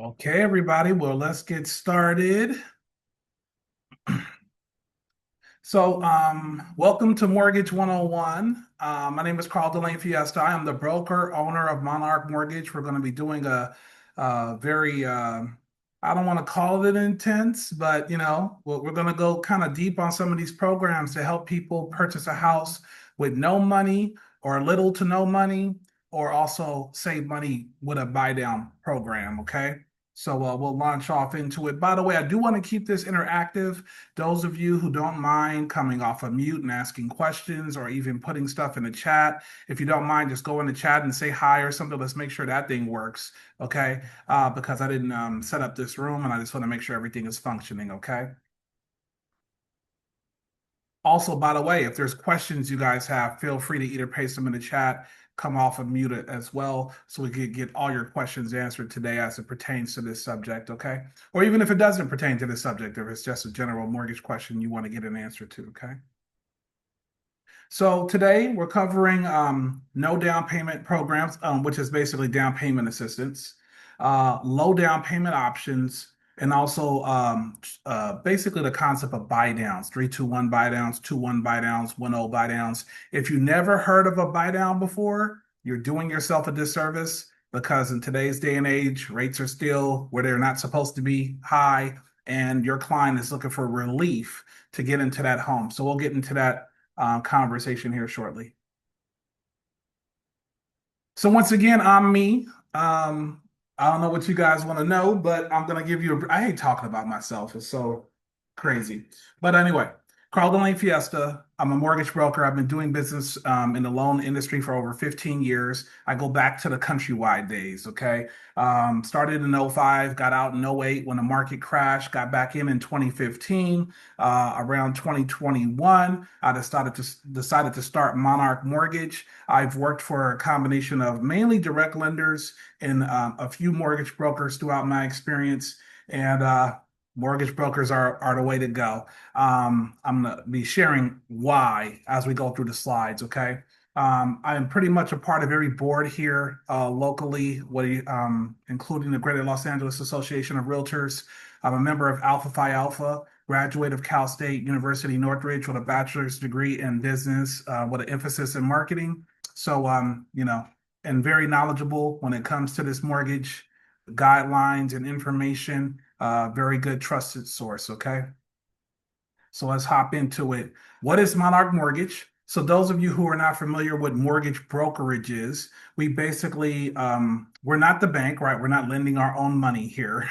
Okay, everybody. Well, let's get started. Welcome to Mortgage 101. My name is Carlden Lainfiesta. I am the broker owner of Monarch Mortgage. We're going to be doing a very, I don't want to call it intense, but we're going to go kind of deep on some of these programs to help people purchase a house with no money or little to no money, or also save money with a buy down program. Okay. We'll launch off into it. By the way, I do want to keep this interactive. Those of you who don't mind coming off of mute and asking questions or even putting stuff in the chat, if you don't mind, just go in the chat and say hi or something. Let's make sure that thing works, okay? Because I didn't set up this room and I just want to make sure everything is functioning, okay? Also, by the way, if there's questions you guys have, feel free to either paste them in the chat, come off of mute as well, so we can get all your questions answered today as it pertains to this subject, okay? Or even if it doesn't pertain to this subject, if it's just a general mortgage question you want to get an answer to, okay? So today we're covering no down payment programs, which is basically down payment assistance, low down payment options, and also basically the concept of buy downs, 3-2-1 buy downs, 2-1 buy downs, 1-0 buy downs. If you never heard of a buy down before, you're doing yourself a disservice because in today's day and age, rates are still where they're not supposed to be high, and your client is looking for relief to get into that home. So we'll get into that conversation here shortly. So once again, I'm me. I don't know what you guys want to know, but I'm gonna give you I hate talking about myself. It's so crazy. But anyway, Carlden Lane Fiesta. I'm a mortgage broker. I've been doing business in the loan industry for over 15 years. I go back to the countrywide days, okay? Started in '05, got out in '08 when the market crashed, got back in 2015. Around 2021, I decided to start Monarch Mortgage. I've worked for a combination of mainly direct lenders and a few mortgage brokers throughout my experience. And mortgage brokers are the way to go. I'm going to be sharing why as we go through the slides, okay? I am pretty much a part of every board here locally, including the Greater Los Angeles Association of Realtors. I'm a member of Alpha Phi Alpha, graduate of Cal State University Northridge with a bachelor's degree in business with an emphasis in marketing. And very knowledgeable when it comes to this mortgage guidelines and information. Very good trusted source. Okay. So let's hop into it. What is Monarch Mortgage? So those of you who are not familiar with mortgage brokerages, we basically we're not the bank, right? We're not lending our own money here.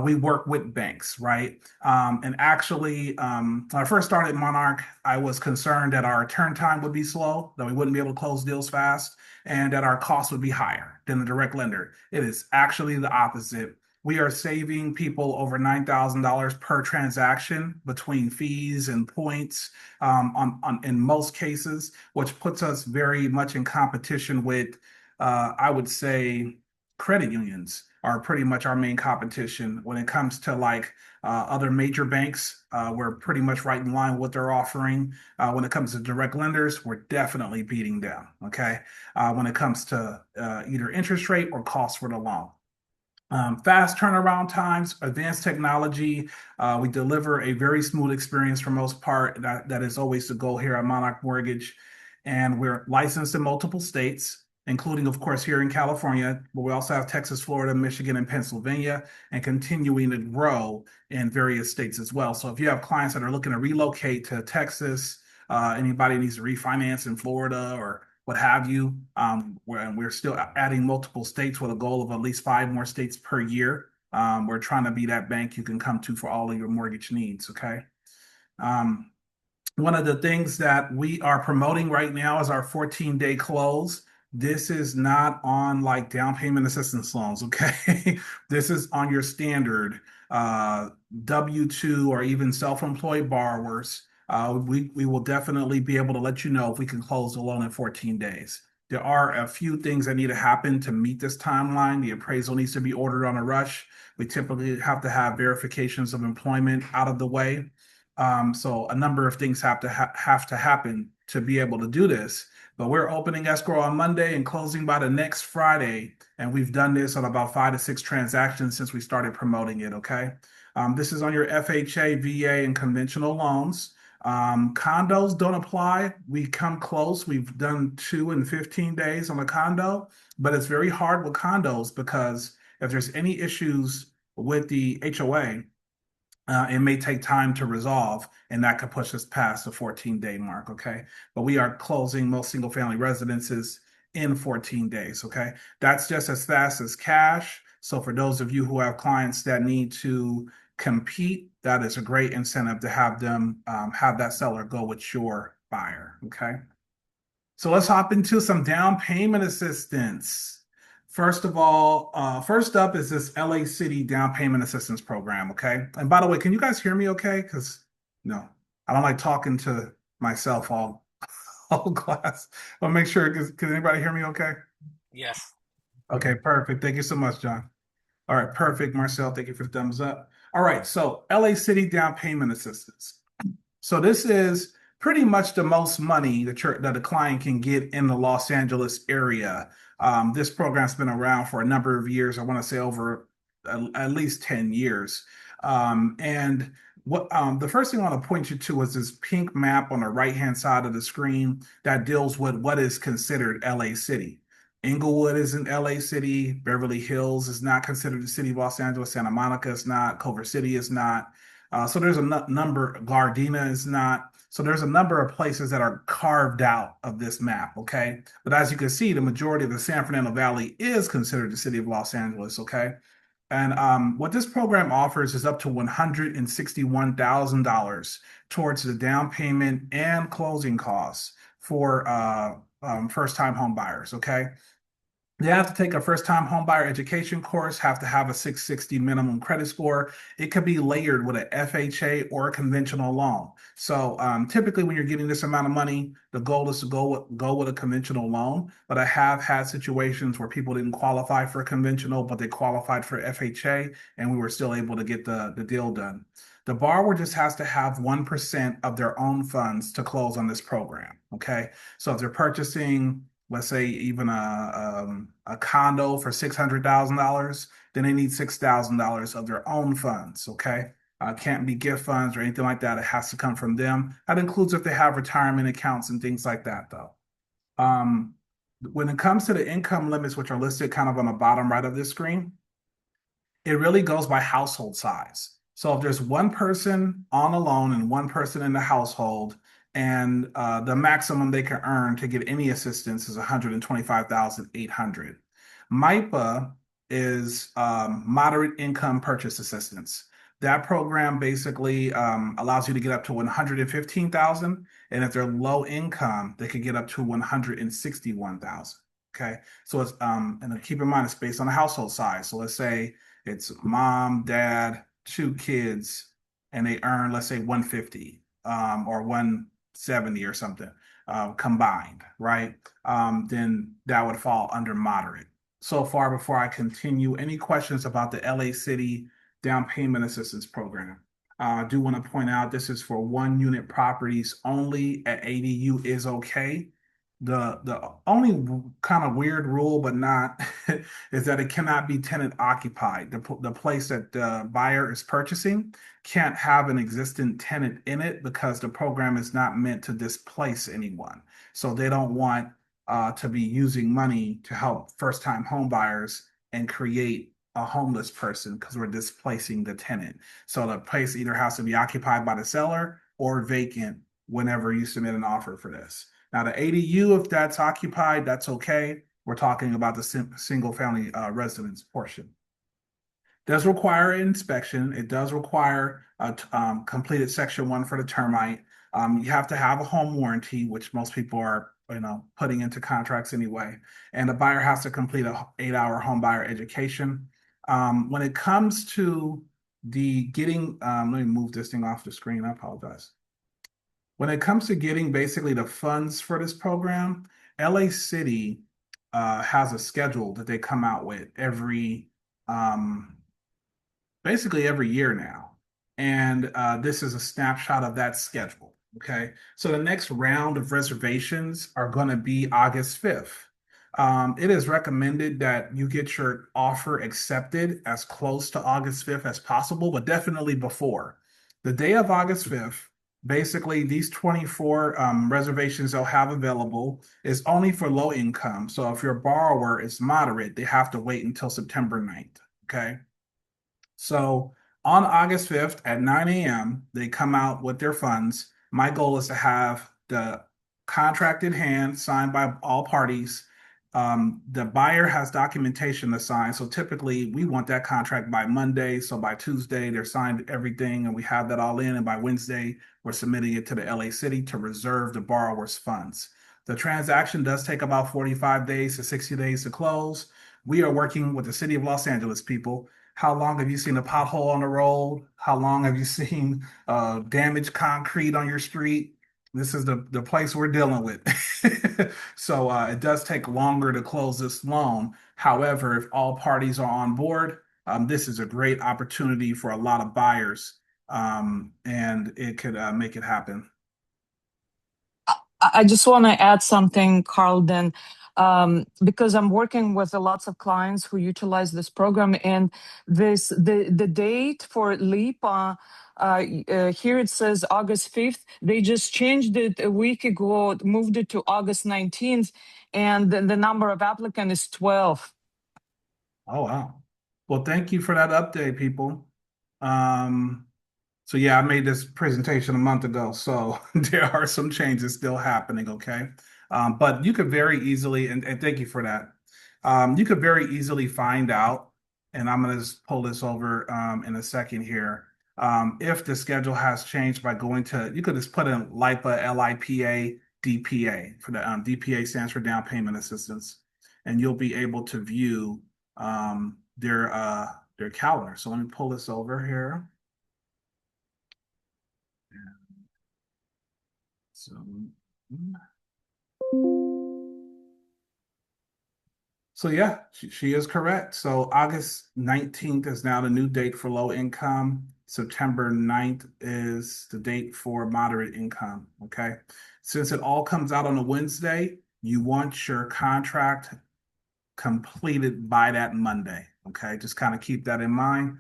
We work with banks, right? And actually, when I first started Monarch, I was concerned that our turn time would be slow, that we wouldn't be able to close deals fast, and that our costs would be higher than the direct lender. It is actually the opposite. We are saving people over $9,000 per transaction between fees and points in most cases, which puts us very much in competition with, I would say, credit unions are pretty much our main competition when it comes to like other major banks. We're pretty much right in line with what they're offering. When it comes to direct lenders, we're definitely beating them. Okay. When it comes to either interest rate or cost for the loan. Fast turnaround times, advanced technology. We deliver a very smooth experience for most part. That is always the goal here at Monarch Mortgage. And we're licensed in multiple states, including, of course, here in California, but we also have Texas, Florida, Michigan, and Pennsylvania, and continuing to grow in various states as well. So if you have clients that are looking to relocate to Texas, anybody needs to refinance in Florida or what have you. We're still adding multiple states with a goal of at least 5 more states per year. We're trying to be that bank you can come to for all of your mortgage needs, okay? Um, One of the things that we are promoting right now is our 14-day close. This is not on like down payment assistance loans, okay? This is on your standard W-2 or even self-employed borrowers. We will definitely be able to let you know if we can close the loan in 14 days. There are a few things that need to happen to meet this timeline. The appraisal needs to be ordered on a rush. We typically have to have verifications of employment out of the way. So a number of things have to happen to be able to do this. But we're opening escrow on Monday and closing by the next Friday. And we've done this on about 5 to 6 transactions since we started promoting it. Okay. This is on your FHA, VA, and conventional loans. Condos don't apply. We come close. We've done 2 in 15 days on a condo, but it's very hard with condos because if there's any issues with the HOA, it may take time to resolve, and that could push us past the 14-day mark. Okay. But we are closing most single family residences in 14 days. Okay. That's just as fast as cash. So for those of you who have clients that need to compete, that is a great incentive to have them have that seller go with your buyer. Okay. So let's hop into some down payment assistance. First of all, first up is this LA City down payment assistance program. Okay. And by the way, can you guys hear me okay? Because no, I don't like talking to myself all class. I'll make sure. Can anybody hear me okay? Yes. Okay, perfect. Thank you so much, John. All right, perfect. Marcel, thank you for the thumbs up. All right, so LA City down payment assistance. So this is pretty much the most money that a client can get in the Los Angeles area. This program's been around for a number of years. I want to say over at least 10 years. And what the first thing I want to point you to is this pink map on the right-hand side of the screen that deals with what is considered LA City. Inglewood isn't LA City. Beverly Hills is not considered the city of Los Angeles. Santa Monica is not. Culver City is not. So there's a number. Gardena is not. So there's a number of places that are carved out of this map. Okay, but as you can see, the majority of the San Fernando Valley is considered the city of Los Angeles. Okay, and what this program offers is up to $161,000 towards the down payment and closing costs for first-time home buyers. Okay. They have to take a first-time homebuyer education course, have to have a 660 minimum credit score. It could be layered with an FHA or a conventional loan. So typically when you're getting this amount of money, the goal is to go with a conventional loan. But I have had situations where people didn't qualify for a conventional, but they qualified for FHA, and we were still able to get the deal done. The borrower just has to have 1% of their own funds to close on this program. Okay. So if they're purchasing, let's say even a condo for $600,000, then they need $6,000 of their own funds. Okay. Can't be gift funds or anything like that. It has to come from them. That includes if they have retirement accounts and things like that, though. Um, when it comes to the income limits, which are listed kind of on the bottom right of this screen, it really goes by household size. So if there's one person on a loan and one person in the household, and the maximum they can earn to get any assistance is 125,800. MIPA is moderate income purchase assistance. That program basically allows you to get up to 115,000, and if they're low income, they could get up to 161,000. Okay, so it's and keep in mind it's based on the household size. So let's say it's mom, dad, 2 kids, and they earn, let's say, 150 or 170 or something combined, right? Then that would fall under moderate. So far, before I continue, any questions about the LA City down payment assistance program? I do want to point out this is for 1 unit properties only. At ADU is okay. The only kind of weird rule, but not, is that it cannot be tenant occupied. The place that the buyer is purchasing can't have an existing tenant in it because the program is not meant to displace anyone. So they don't want to be using money to help first-time home buyers and create a homeless person because we're displacing the tenant. So the place either has to be occupied by the seller or vacant whenever you submit an offer for this. Now, the ADU, if that's occupied, that's okay. We're talking about the single family residence portion. Does require an inspection. It does require a completed section 1 for the termite. You have to have a home warranty, which most people are, putting into contracts anyway. And the buyer has to complete a 8-hour home buyer education. When it comes to the getting, let me move this thing off the screen. I apologize. When it comes to getting basically the funds for this program, LA City has a schedule that they come out with basically every year now. And this is a snapshot of that schedule. Okay. So the next round of reservations are going to be August 5th. It is recommended that you get your offer accepted as close to August 5th as possible, but definitely before. The day of August 5th, basically, these 24 reservations they'll have available is only for low income. So if your borrower is moderate, they have to wait until September 9th. Okay. So on August 5th at 9 a.m., they come out with their funds. My goal is to have the contract in hand signed by all parties. The buyer has documentation to sign. So typically we want that contract by Monday. So by Tuesday, they're signed everything and we have that all in. And by Wednesday, we're submitting it to the LA City to reserve the borrower's funds. The transaction does take about 45 days to 60 days to close. We are working with the city of Los Angeles people. How long have you seen a pothole on the road? How long have you seen damaged concrete on your street? This is the place we're dealing with. So it does take longer to close this loan. However, if all parties are on board, this is a great opportunity for a lot of buyers, and it could make it happen. I just want to add something, Carlden, because I'm working with lots of clients who utilize this program, and the date for LEAP. Here it says August 5th. They just changed it a week ago, moved it to August 19th, and the number of applicants is 12. Oh, wow. Well, thank you for that update, people. Um, So yeah, I made this presentation a month ago, so there are some changes still happening, okay? But you could very easily, and thank you for that. You could very easily find out, and I'm gonna just pull this over in a second here. If the schedule has changed by going to, you could just put in LIPA, LIPA, DPA for the DPA stands for down payment assistance, and you'll be able to view their calendar. So let me pull this over here. So, so yeah, she is correct. So August 19th is now the new date for low income. September 9th is the date for moderate income. Okay. Since it all comes out on a Wednesday, you want your contract completed by that Monday. Okay, just kind of keep that in mind.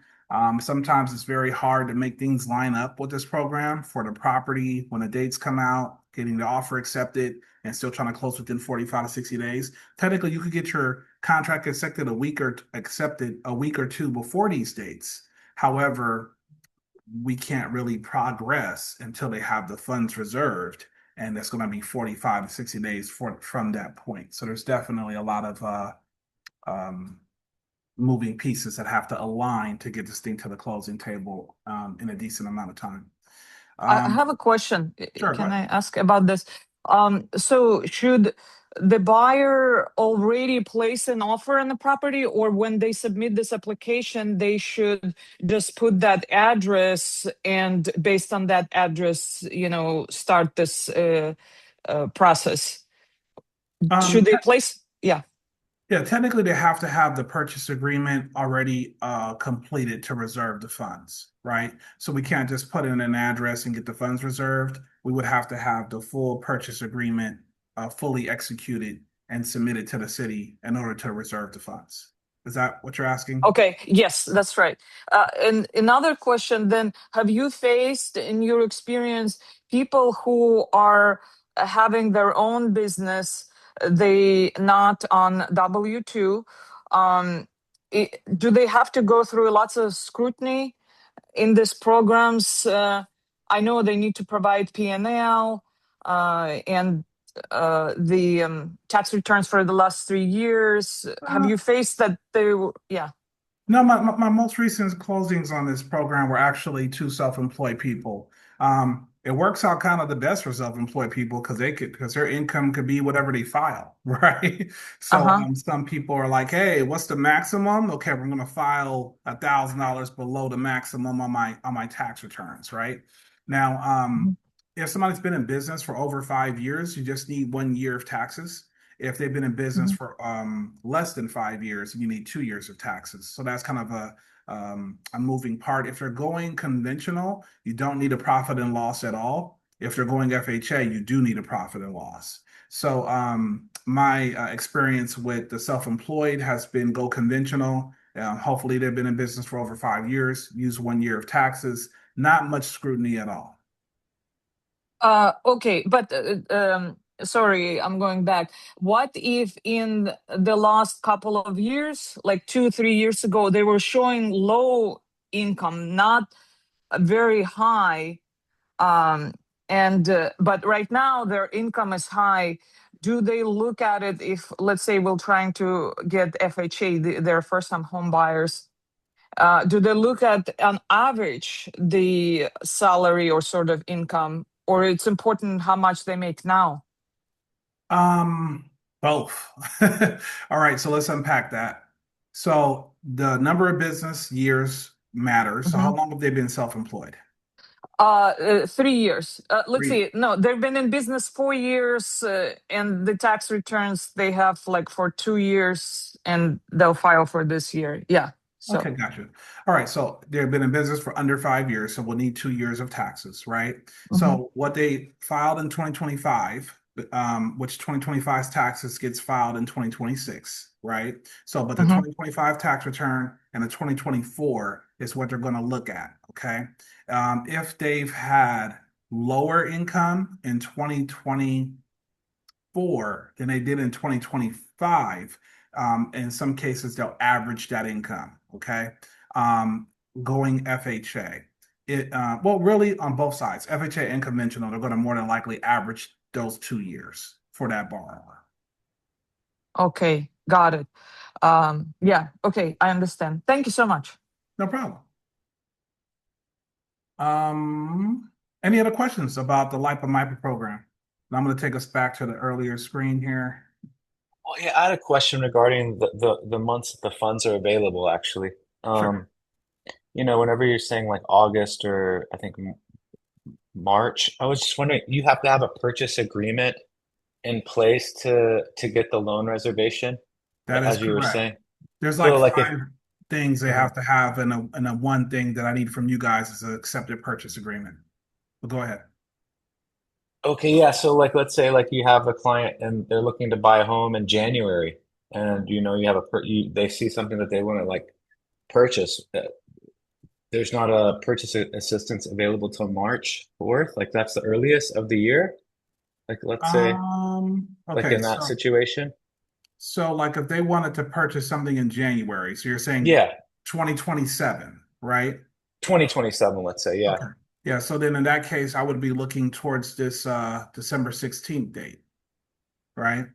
Sometimes it's very hard to make things line up with this program for the property when the dates come out, getting the offer accepted, and still trying to close within 45 to 60 days. Technically, you could get your contract accepted a week or two before these dates. However, we can't really progress until they have the funds reserved, and that's going to be 45 to 60 days from that point. So there's definitely a lot of um, moving pieces that have to align to get this thing to the closing table in a decent amount of time. I Um, have a question. sure, go Can ahead. I ask about this? So should the buyer already place an offer on the property, or when they submit this application, they should just put that address and based on that address, start this process? Should Um, they place? Yeah. yeah, technically they have to have the purchase agreement already completed to reserve the funds, right? So we can't just put in an address and get the funds reserved. We would have to have the full purchase agreement fully executed and submitted to the city in order to reserve the funds. Is that what you're asking? Okay, yes, that's right. And another question then, have you faced in your experience people who are having their own business, they not on W-2, um, do they have to go through lots of scrutiny in these programs? I know they need to provide P&L and the tax returns for the last 3 years. Have Uh, you faced that they, yeah. No, my most recent closings on this program were actually two self-employed people. It works out kind of the best for self-employed people because their income could be whatever they file, right? So Uh-huh. some people are like, hey, what's the maximum? Okay, we're gonna file $1,000 below the maximum on my tax returns, right? Now, Mhm. if somebody's been in business for over 5 years, you just need 1 year of taxes. If they've been in business Mhm. for less than 5 years, you need 2 years of taxes. So that's kind of a moving part. If you're going conventional, you don't need a profit and loss at all. if they're going FHA, you do need a profit and loss. So my experience with the self-employed has been go conventional. Hopefully, they've been in business for over 5 years, use 1 year of taxes, not much scrutiny at all. Okay, but sorry, I'm going back. What if in the last couple of years, like 2, 3 years ago, they were showing low income, not very high, um, and but right now their income is high. Do they look at it if, let's say, we're trying to get FHA, their first-time home buyers? Do they look at on average the salary or sort of income, or it's important how much they make now? Um, Both. All right, so let's unpack that. So the number of business years matters. So how Mhm. long have they been self-employed? 3 years. Let's 3. see. No, they've been in business 4 years, and the tax returns they have like for 2 years, and they'll file for this year. Yeah. So. Okay, gotcha. All right, so they've been in business for under 5 years, so we'll need 2 years of taxes, right? Mhm. So what they filed in 2025, which 2025's taxes gets filed in 2026, right? So, but the Mhm. 2025 tax return and the 2024 is what they're going to look at, okay? If they've had lower income in 2024 than they did in 2025. In some cases, they'll average that income. Okay. Um, Going FHA. Well, really on both sides, FHA and conventional, they're going to more than likely average those 2 years for that borrower. Okay, got it. Yeah. Okay, I understand. Thank you so much. No problem. Any other questions about the LIPA MIPA program? And I'm going to take us back to the earlier screen here. Well, yeah, I had a question regarding the months that the funds are available, actually. Sure. Um, whenever you're saying like August or I think March, I was just wondering, you have to have a purchase agreement in place to get the loan reservation, That is as you were correct. saying. There's like So like if five things they Mhm. have to have, and a one thing that I need from you guys is an accepted purchase agreement. But go ahead. Okay, yeah, so like let's say like you have a client and they're looking to buy a home in January and you have they see something that they want to like purchase. There's not a purchase assistance available till March 4th. Like that's the earliest of the year. Like let's say like Okay, in that so situation. like if they wanted to purchase something in January, so you're saying Yeah, 2027, right? 2027, let's say. Yeah. Okay. Yeah, so then in that case, I would be looking towards this December 16th date, right?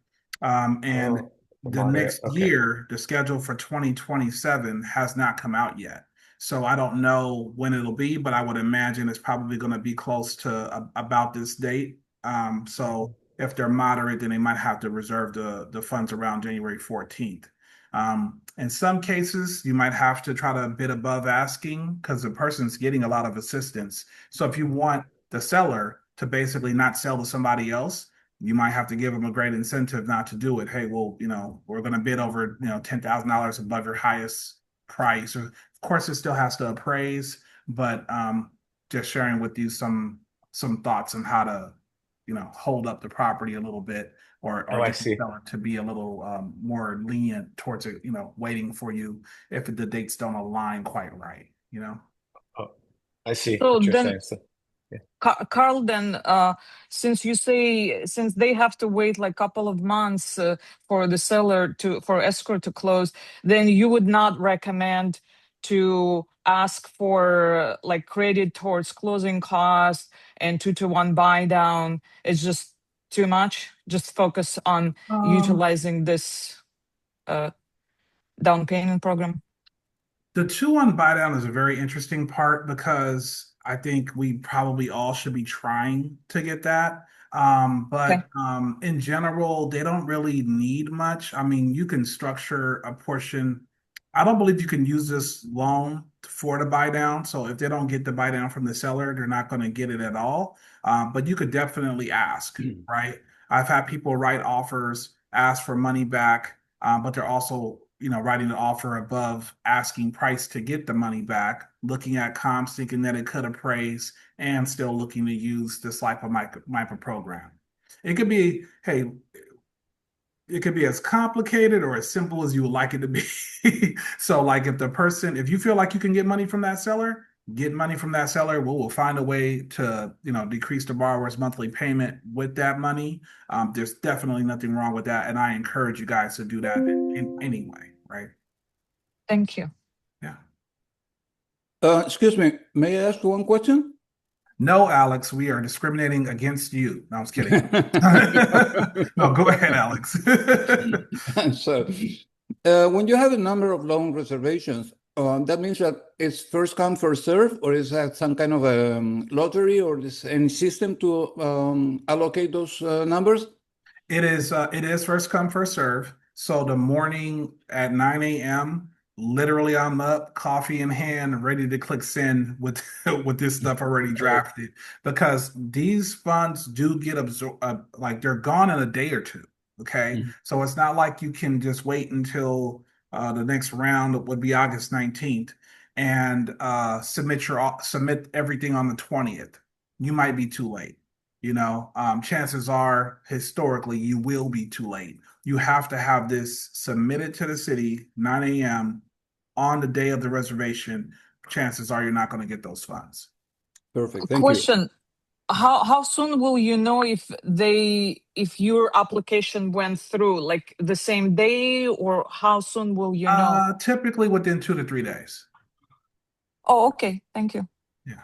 And Oh, the moderate. next Okay. year, the schedule for 2027 has not come out yet. So I don't know when it'll be, but I would imagine it's probably going to be close to about this date. So if they're moderate, then they might have to reserve the funds around January 14th. In some cases, you might have to try to bid above asking because the person's getting a lot of assistance. So if you want the seller to basically not sell to somebody else, you might have to give them a great incentive not to do it. Hey, well, we're going to bid over, $10,000 above your highest price. Of course, it still has to appraise, but just sharing with you some thoughts on how to, hold up the property a little bit, or Oh, I get the see. seller to be a little more lenient towards it, waiting for you if the dates don't align quite right. Oh, I see So what you're then, saying. So, yeah. Carl, then, since you say since they have to wait like couple of months for the seller to for escrow to close, then you would not recommend to ask for like credit towards closing costs and 2-to-1 buy down. It's just too much. Just focus on Um, utilizing this uh, down payment program. The 2-1 buy down is a very interesting part because I think we probably all should be trying to get that. Okay. But in general, they don't really need much. I mean, you can structure a portion. I don't believe you can use this loan for the buy down. So if they don't get the buy down from the seller, they're not going to get it at all. But you could definitely ask, right? I've had people write offers, ask for money back, but they're also writing an offer above asking price to get the money back, looking at comps, thinking that it could appraise, and still looking to use this MIPA program. It could be, hey, it could be as complicated or as simple as you would like it to be. So, like, if you feel like you can get money from that seller, get money from that seller. We'll find a way to, decrease the borrower's monthly payment with that money. There's definitely nothing wrong with that, and I encourage you guys to do that anyway, right? Thank you. Yeah. Excuse me, may I ask one question? No, Alex, we are discriminating against you. No, I was kidding. No, go ahead, Alex. So, when you have a number of loan reservations, that means that it's first come, first serve, or is that some kind of a lottery, or is any system to allocate those numbers? It is first come, first serve. So the morning at 9 a.m., literally I'm up, coffee in hand, ready to click send with with this stuff already drafted because these funds do get absorbed, like they're gone in a day or two. Okay. Mhm. So it's not like you can just wait until the next round would be August 19th and submit everything on the 20th. You might be too late. Chances are historically you will be too late. You have to have this submitted to the city 9 a.m. on the day of the reservation. Chances are you're not going to get those funds. Perfect, thank you. Question: How soon will you know if your application went through? Like the same day, or how soon will you know? Typically within 2 to 3 days. Oh, okay. Thank you. Yeah.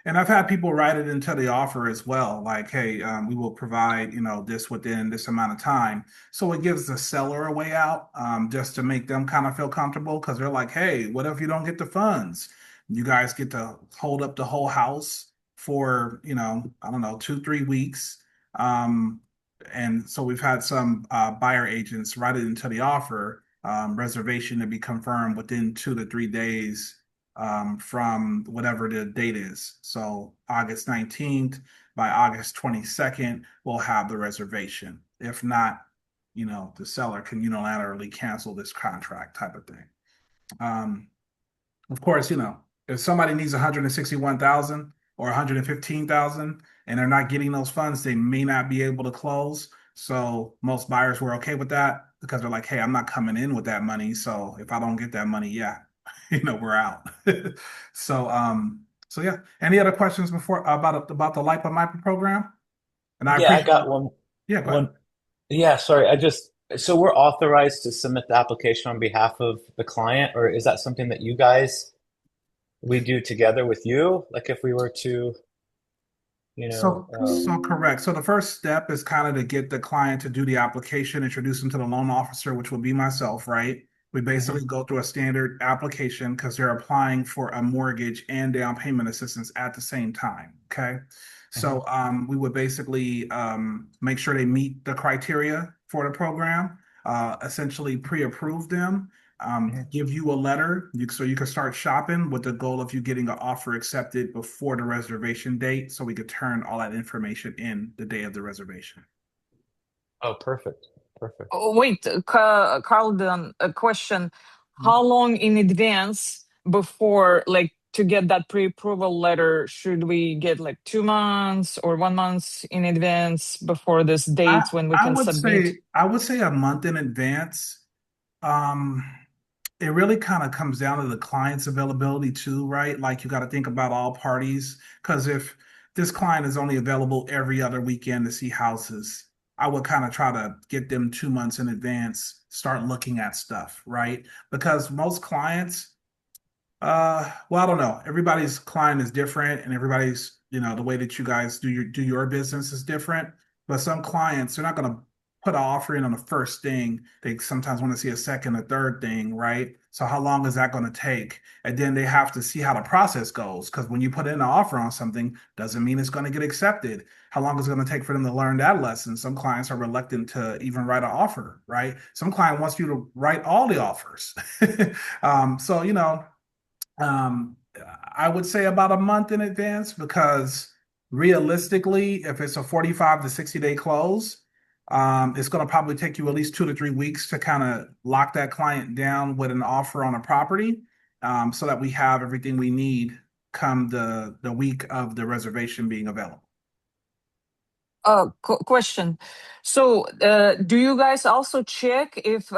And I've had people write it into the offer as well, like, hey, we will provide, this within this amount of time. So it gives the seller a way out, just to make them kind of feel comfortable because they're like, hey, what if you don't get the funds? You guys get to hold up the whole house for, I don't know, 2, 3 weeks. Um, and so we've had some buyer agents write it into the offer, reservation to be confirmed within 2 to 3 days from whatever the date is. So August 19th, by August 22nd, we'll have the reservation. If not, the seller can unilaterally cancel this contract type of thing. Um, of course, if somebody needs 161,000 or 115,000 and they're not getting those funds, they may not be able to close. So most buyers were okay with that because they're like, hey, I'm not coming in with that money. So if I don't get that money, yeah, we're out. So yeah. Any other questions before about the LIPA MIPA program? And I Yeah, I appreciate got one. Yeah, go ahead. One. Yeah, sorry. So we're authorized to submit the application on behalf of the client, or is that something that we do together with you? Like if we were to, you know, So correct. So the first step is kind of to get the client to do the application, introduce them to the loan officer, which would be myself, right? We Mhm, basically go through a standard application because they're applying for a mortgage and down payment assistance at the same time. Okay. mhm, So we would basically make sure they meet the criteria for the program, essentially pre-approve them, mhm. give you a letter so you can start shopping with the goal of you getting an offer accepted before the reservation date so we could turn all that information in the day of the reservation. Oh, perfect. Perfect. Oh, wait, Carlden, a question. How long in advance before, like, to get that pre-approval letter, should we get like 2 months or 1 month in advance before this I, date when we I can would submit? say I would say a month in advance. Um, it really kind of comes down to the client's availability too, right? Like you got to think about all parties. Because if this client is only available every other weekend to see houses, I would kind of try to get them 2 months in advance, start looking at stuff, right? Because most clients, well, I don't know. Everybody's client is different, and everybody's, the way that you guys do your business is different. But some clients, they're not going to put an offer in on the first thing. They sometimes want to see a second or third thing, right? So how long is that going to take? And then they have to see how the process goes. Because when you put in an offer on something, doesn't mean it's going to get accepted. How long is it going to take for them to learn that lesson? Some clients are reluctant to even write an offer, right? Some client wants you to write all the offers. So um, I would say about a month in advance because realistically, if it's a 45 to 60 day close, It's going to probably take you at least 2 to 3 weeks to kind of lock that client down with an offer on a property, so that we have everything we need come the week of the reservation being available. Question. So, do you guys also check if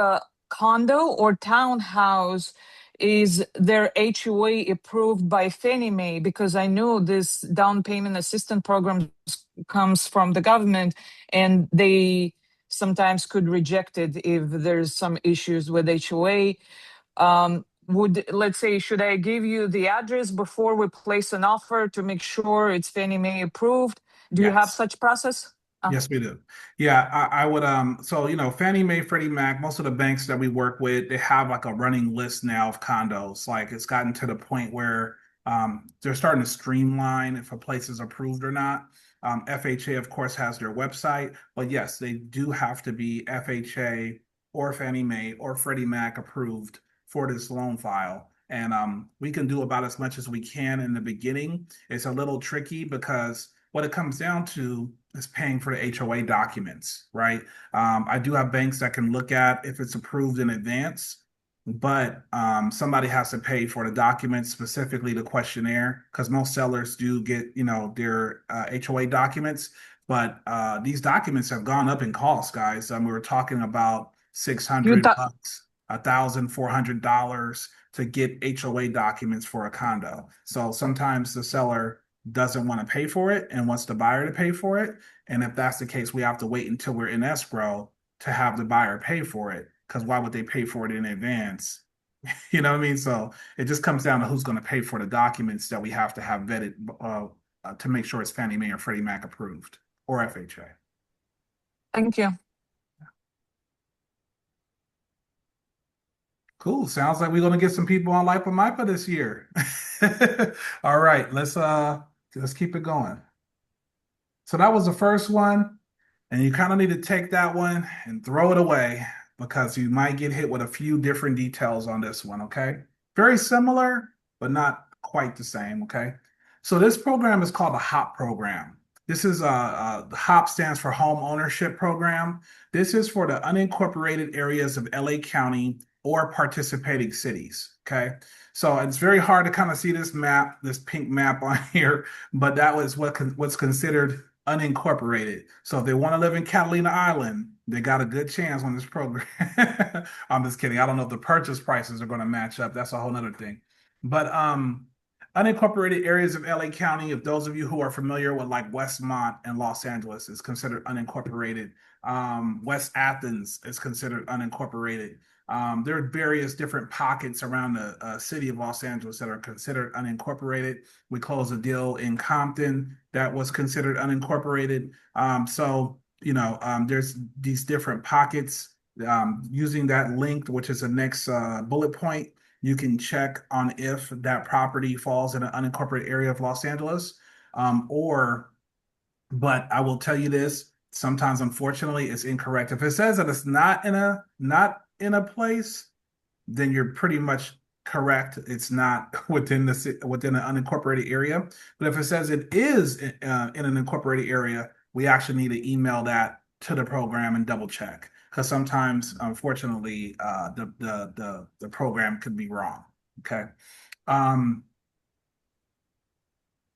condo or townhouse is their HOA approved by Fannie Mae? Because I know this down payment assistance program comes from the government, and they sometimes could reject it if there's some issues with HOA. Let's say, should I give you the address before we place an offer to make sure it's Fannie Mae approved? Do you have Yes. such process? Yes, we do. Yeah, I would so Fannie Mae, Freddie Mac, most of the banks that we work with, they have like a running list now of condos. Like it's gotten to the point where they're starting to streamline if a place is approved or not. FHA, of course, has their website, but yes, they do have to be FHA or Fannie Mae or Freddie Mac approved for this loan file. And we can do about as much as we can in the beginning. It's a little tricky because what it comes down to is paying for the HOA documents, right? I do have banks that can look at if it's approved in advance, but somebody has to pay for the documents, specifically the questionnaire, because most sellers do get, their HOA documents. But these documents have gone up in cost, guys. We were talking about You $600, $1,400 to get HOA documents for a condo. So sometimes the seller doesn't want to pay for it and wants the buyer to pay for it. And if that's the case, we have to wait until we're in escrow to have the buyer pay for it. Because why would they pay for it in advance? You know what I mean? So it just comes down to who's going to pay for the documents that we have to have vetted to make sure it's Fannie Mae or Freddie Mac approved or FHA. Thank you. Cool. Sounds like we're going to get some people on Lipa MIPA this year. All right, let's keep it going. So that was the first one, and you kind of need to take that one and throw it away because you might get hit with a few different details on this one, okay? Very similar, but not quite the same, okay? So this program is called the HOP program. This is the HOP stands for Home Ownership Program. This is for the unincorporated areas of LA County or participating cities, okay? So it's very hard to kind of see this map, this pink map on here, but that was what's considered unincorporated. So if they want to live in Catalina Island, they got a good chance on this program. I'm just kidding. I don't know if the purchase prices are going to match up. That's a whole other thing. But unincorporated areas of LA County, if those of you who are familiar with like Westmont and Los Angeles, is considered unincorporated. West Athens is considered unincorporated. There are various different pockets around the city of Los Angeles that are considered unincorporated. We closed a deal in Compton that was considered unincorporated. There's these different pockets. Using that link, which is the next bullet point, you can check on if that property falls in an unincorporated area of Los Angeles. But I will tell you this, sometimes, unfortunately, it's incorrect. If it says that it's not in a place, then you're pretty much correct. It's not within an unincorporated area. But if it says it is in an incorporated area, we actually need to email that to the program and double check, because sometimes, unfortunately, the program could be wrong. Okay.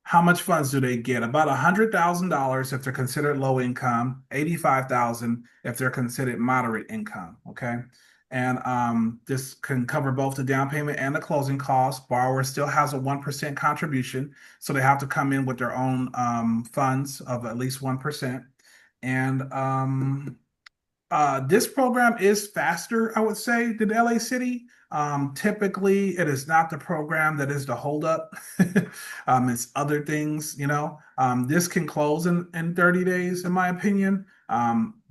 How much funds do they get? About $100,000 if they're considered low income, 85,000 if they're considered moderate income. Okay. And this can cover both the down payment and the closing costs. Borrower still has a 1% contribution, so they have to come in with their own funds of at least 1%. And this program is faster, I would say, than LA City. Typically, it is not the program that is the holdup. It's other things, This can close in 30 days, in my opinion.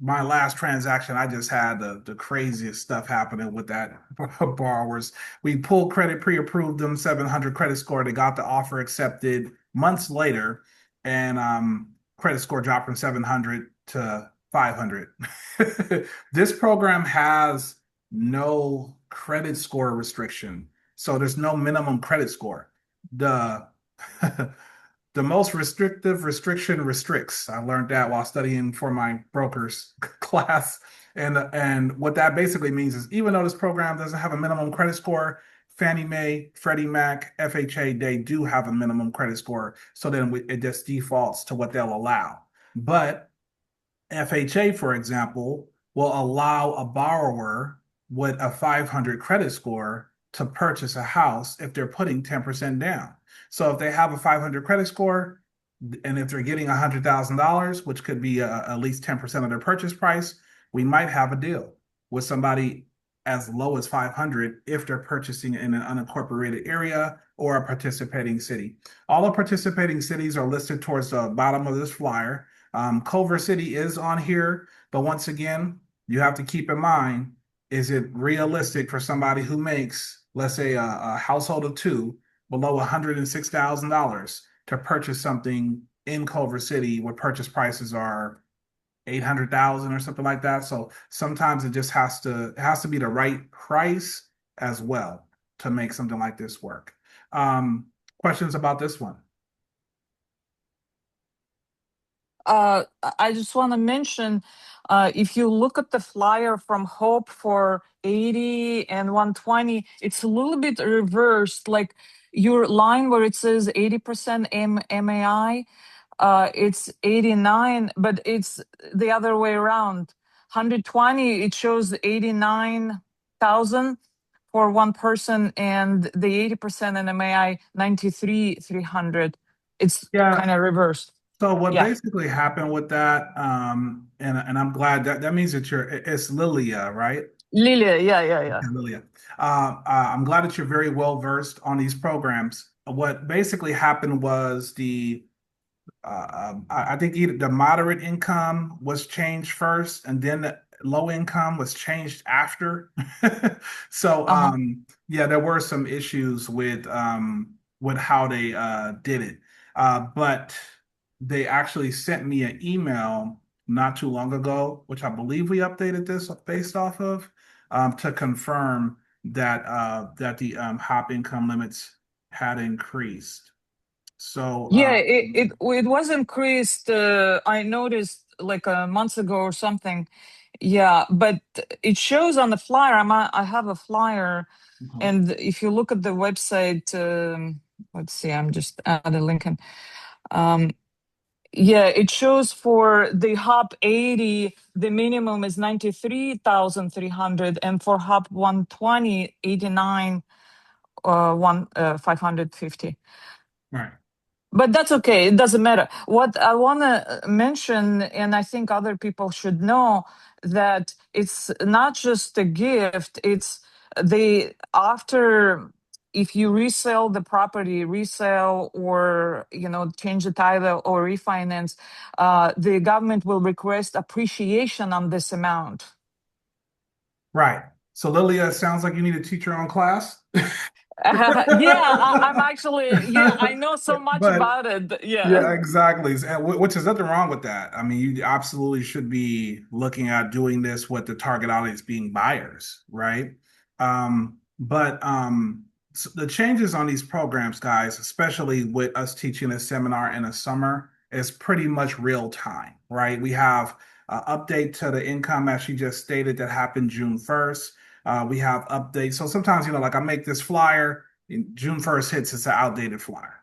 My last transaction, I just had the craziest stuff happening with that borrowers. We pulled credit, pre-approved them, 700 credit score. They got the offer accepted months later, and credit score dropped from 700 to 500. This program has no credit score restriction. So there's no minimum credit score. the most restrictive restriction restricts. I learned that while studying for my brokers class. And what that basically means is even though this program doesn't have a minimum credit score, Fannie Mae, Freddie Mac, FHA, they do have a minimum credit score. So then it just defaults to what they'll allow. But FHA, for example, will allow a borrower with a 500 credit score to purchase a house if they're putting 10% down. So if they have a 500 credit score, and if they're getting $100,000, which could be at least 10% of their purchase price, we might have a deal with somebody as low as 500 if they're purchasing in an unincorporated area or a participating city. All the participating cities are listed towards the bottom of this flyer. Culver City is on here, but once again, you have to keep in mind, is it realistic for somebody who makes, let's say, a household of two below $106,000 to purchase something in Culver City where purchase prices are 800,000 or something like that? So sometimes it has to be the right price as well to make something like this work. Questions about this one? I just want to mention, if you look at the flyer from Hope for 80 and 120, it's a little bit reversed. Like your line where it says 80% MAI, it's 89, but it's the other way around. 120, it shows 89,000 for one person, and the 80% NMAI 93,300. It's Yeah. kind of reversed. So what Yeah. basically happened with that, and I'm glad that means that it's Lilia, right? Lilia, yeah. Lilia. I'm glad that you're very well versed on these programs. What basically happened was I think either the moderate income was changed first, and then the low income was changed after. So Uh-huh. yeah, there were some issues with how they did it. But they actually sent me an email not too long ago, which I believe we updated this based off of, to confirm that the HOP income limits had increased. So Yeah, it was increased. I noticed like a month ago or something. Yeah, but it shows on the flyer. I have a flyer, mhm. and if you look at the website, let's see, I'm just adding Lincoln. Um, yeah, it shows for the HOP 80, the minimum is 93,300, and for HOP 120, 89, 550. Right. But that's okay. It doesn't matter. What I want to mention, and I think other people should know, that it's not just a gift. It's the after, if you resell the property, resell or change the title or refinance, the government will request appreciation on this amount. Right. So Lilia, it sounds like you need to teach your own class. Yeah, I'm actually, yeah, I know so much But about it. Yeah. yeah, exactly. And which is nothing wrong with that. I mean, you absolutely should be looking at doing this with the target audience being buyers, right? But the changes on these programs, guys, especially with us teaching a seminar in the summer, is pretty much real time, right? We have update to the income, as she just stated, that happened June 1st. We have updates. So sometimes, like I make this flyer, June 1st hits, it's an outdated flyer.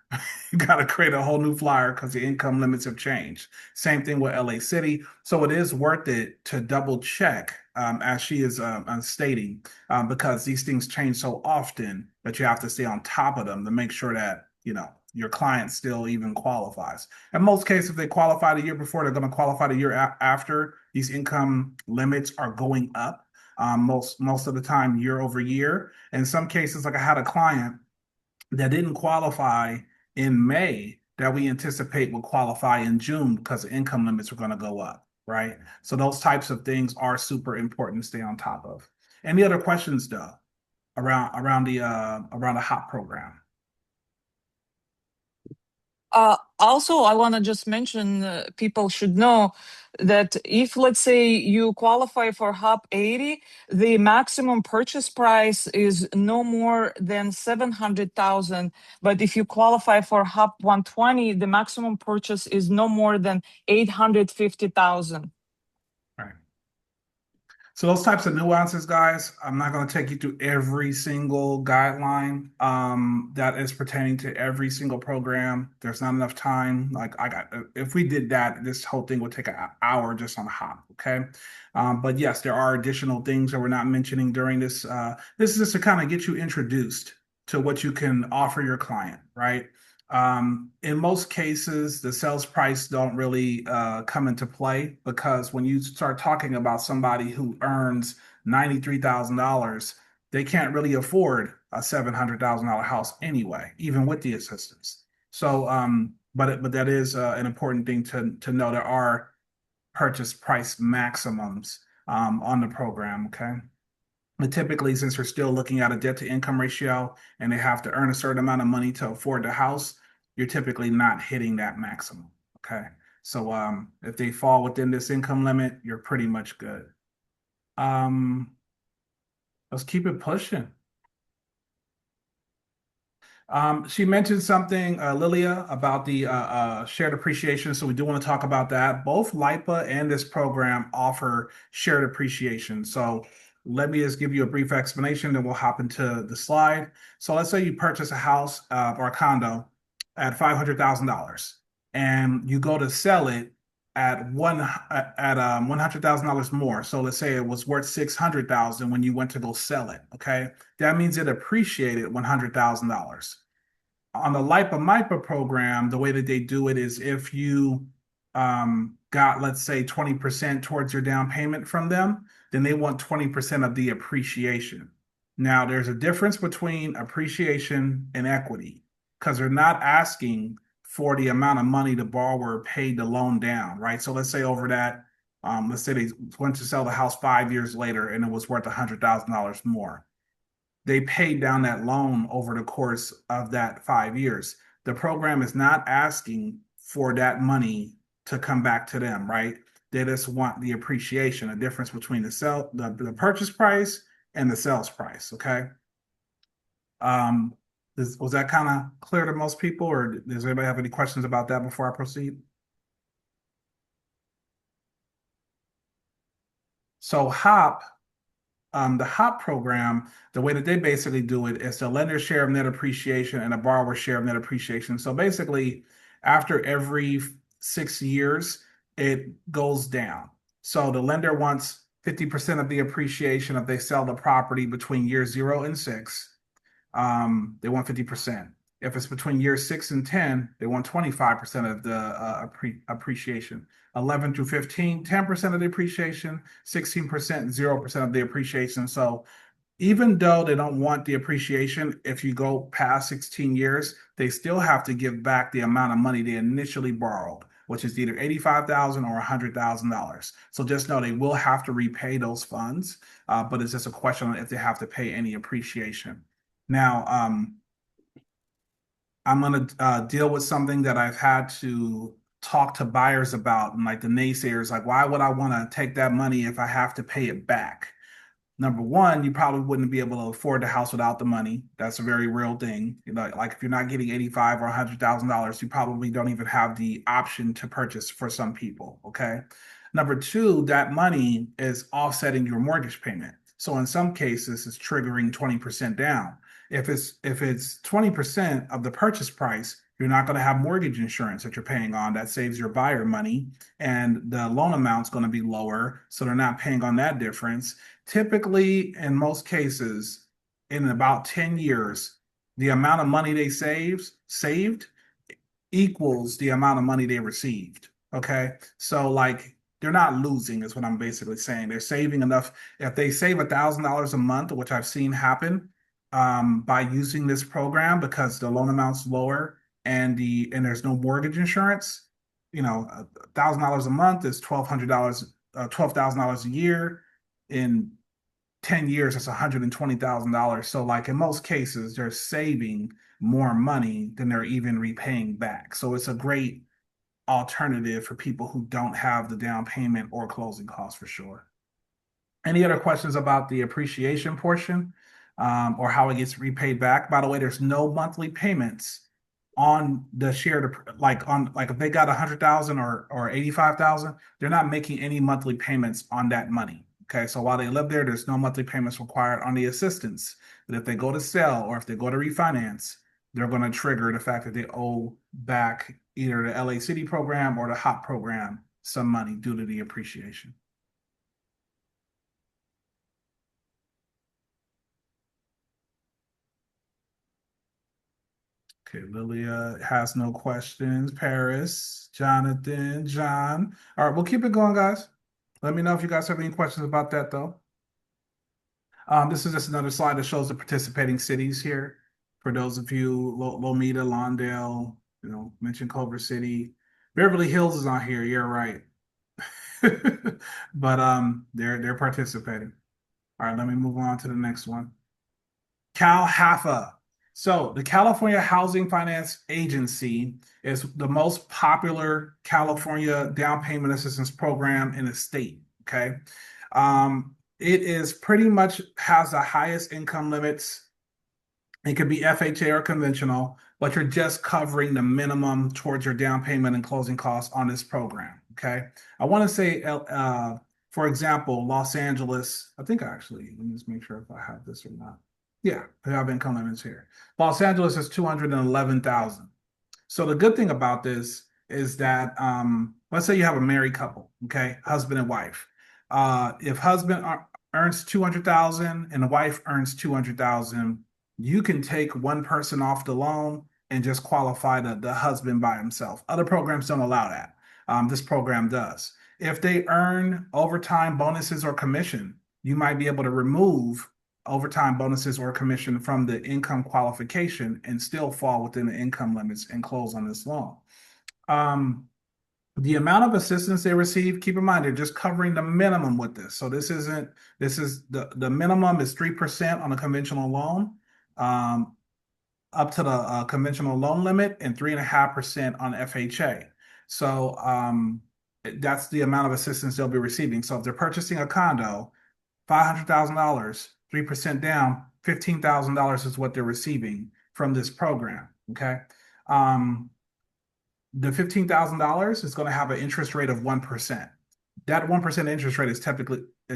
You got to create a whole new flyer because the income limits have changed. Same thing with LA City. So it is worth it to double check, as she is stating, because these things change so often that you have to stay on top of them to make sure that, your client still even qualifies. In most cases, if they qualify the year before, they're going to qualify the year after. These income limits are going up, most of the time year over year. In some cases, like I had a client that didn't qualify in May that we anticipate will qualify in June because the income limits are going to go up, right? So those types of things are super important to stay on top of. Any other questions, though, around the HOP program? Also, I want to just mention people should know that if, let's say, you qualify for HUP 80, the maximum purchase price is no more than 700,000. But if you qualify for HUP 120, the maximum purchase is no more than 850,000. Right. So those types of nuances, guys, I'm not going to take you through every single guideline that is pertaining to every single program. There's not enough time. Like if we did that, this whole thing would take an hour just on HOP. Okay, but yes, there are additional things that we're not mentioning during this. This is just to kind of get you introduced to what you can offer your client, right? In most cases, the sales price don't really come into play because when you start talking about somebody who earns $93,000, they can't really afford a $700,000 house anyway, even with the assistance. So, but that is an important thing to know. There are purchase price maximums on the program. Okay. But typically, since we're still looking at a debt to income ratio and they have to earn a certain amount of money to afford the house, you're typically not hitting that maximum. Okay. So if they fall within this income limit, you're pretty much good. Let's keep it pushing. She mentioned something, Lilia, about the shared appreciation. So we do want to talk about that. Both LIPA and this program offer shared appreciation. So let me just give you a brief explanation, then we'll hop into the slide. So let's say you purchase a house or a condo at $500,000 and you go to sell it at $100,000 more. So let's say it was worth 600,000 when you went to go sell it. Okay. That means it appreciated $100,000. On the LIPA MIPA program, the way that they do it is if you got, let's say, 20% towards your down payment from them, then they want 20% of the appreciation. Now, there's a difference between appreciation and equity because they're not asking for the amount of money the borrower paid the loan down, right? So let's say over that, let's say they went to sell the house 5 years later and it was worth $100,000 more. They paid down that loan over the course of that 5 years. The program is not asking for that money to come back to them, right? They just want the appreciation, a difference between the purchase price and the sales price. Okay. Was that kind of clear to most people, or does anybody have any questions about that before I proceed? So HOP, the HOP program, the way that they basically do it is the lender share of net appreciation and a borrower share of net appreciation. So basically, after every 6 years, it goes down. So the lender wants 50% of the appreciation if they sell the property between year 0 and 6. They want 50%. If it's between years 6 and 10, they want 25% of the appreciation. 11 through 15, 10% of the appreciation, 16%, 0% of the appreciation. So even though they don't want the appreciation, if you go past 16 years, they still have to give back the amount of money they initially borrowed, which is either $85,000 or $100,000. So just know they will have to repay those funds, but it's just a question on if they have to pay any appreciation. Now, I'm going to deal with something that I've had to talk to buyers about, and like the naysayers, like, why would I want to take that money if I have to pay it back? Number one, you probably wouldn't be able to afford the house without the money. That's a very real thing. You know, like if you're not getting $85,000 or $100,000, you probably don't even have the option to purchase for some people. Okay. Number two, that money is offsetting your mortgage payment. So in some cases, it's triggering 20% down. If it's 20% of the purchase price, you're not going to have mortgage insurance that you're paying on. That saves your buyer money, and the loan amount's going to be lower, so they're not paying on that difference. Typically, in most cases, in about 10 years, the amount of money they saved equals the amount of money they received. Okay. So like they're not losing is what I'm basically saying. They're saving enough. If they save $1,000 a month, which I've seen happen by using this program because the loan amount's lower and there's no mortgage insurance, you know, $1,000 a month is $1,200, $12,000 a year. In 10 years, it's $120,000. So like in most cases, they're saving more money than they're even repaying back. So it's a great alternative for people who don't have the down payment or closing costs for sure. Any other questions about the appreciation portion, or how it gets repaid back? By the way, there's no monthly payments on the shared, like if they got 100,000 or 85,000, they're not making any monthly payments on that money. Okay, so while they live there, there's no monthly payments required on the assistance. But if they go to sell or if they go to refinance, they're going to trigger the fact that they owe back either the LA City program or the HOP program some money due to the appreciation. Okay, Lilia has no questions. Paris, Jonathan, John. All right, we'll keep it going, guys. Let me know if you guys have any questions about that, though. This is just another slide that shows the participating cities here. For those of you, Lomita, Lawndale, mention Culver City. Beverly Hills is on here. You're right. But they're participating. All right, let me move on to the next one. CalHFA. So the California Housing Finance Agency is the most popular California down payment assistance program in the state. Okay. It is pretty much has the highest income limits. It could be FHA or conventional, but you're just covering the minimum towards your down payment and closing costs on this program. Okay. I want to say, for example, Los Angeles, I think actually, let me just make sure if I have this or not. Yeah, I have income limits here. Los Angeles is 211,000. So the good thing about this is that let's say you have a married couple, okay, husband and wife. If husband earns 200,000 and the wife earns 200,000, you can take one person off the loan and just qualify the husband by himself. Other programs don't allow that. This program does. If they earn overtime bonuses or commission, you might be able to remove overtime bonuses or commission from the income qualification and still fall within the income limits and close on this loan. The amount of assistance they receive, keep in mind, they're just covering the minimum with this. So this is the minimum is 3% on a conventional loan, up to the conventional loan limit, and 3.5% on FHA. So that's the amount of assistance they'll be receiving. So if they're purchasing a condo, $500,000, 3% down, $15,000 is what they're receiving from this program. Okay. The $15,000 is going to have an interest rate of 1%. That 1% interest rate is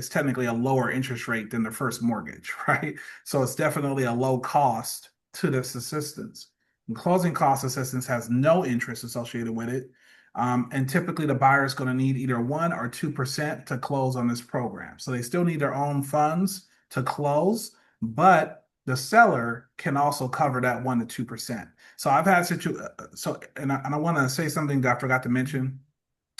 technically a lower interest rate than the first mortgage, right? So it's definitely a low cost to this assistance. And closing cost assistance has no interest associated with it. And typically the buyer is going to need either 1 or 2% to close on this program. So they still need their own funds to close, but the seller can also cover that 1 to 2%. So I've had and I want to say something that I forgot to mention.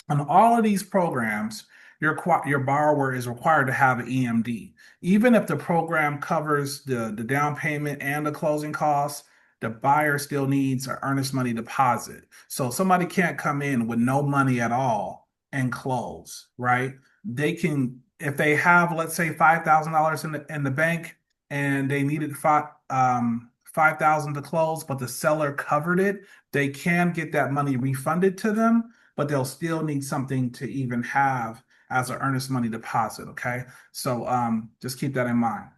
On all of these programs, your borrower is required to have an EMD. Even if the program covers the down payment and the closing costs, the buyer still needs an earnest money deposit. So somebody can't come in with no money at all and close, right? They can, if they have, let's say, $5,000 in the bank and they needed 5,000 to close, but the seller covered it, they can get that money refunded to them, but they'll still need something to even have as an earnest money deposit. Okay, so just keep that in mind.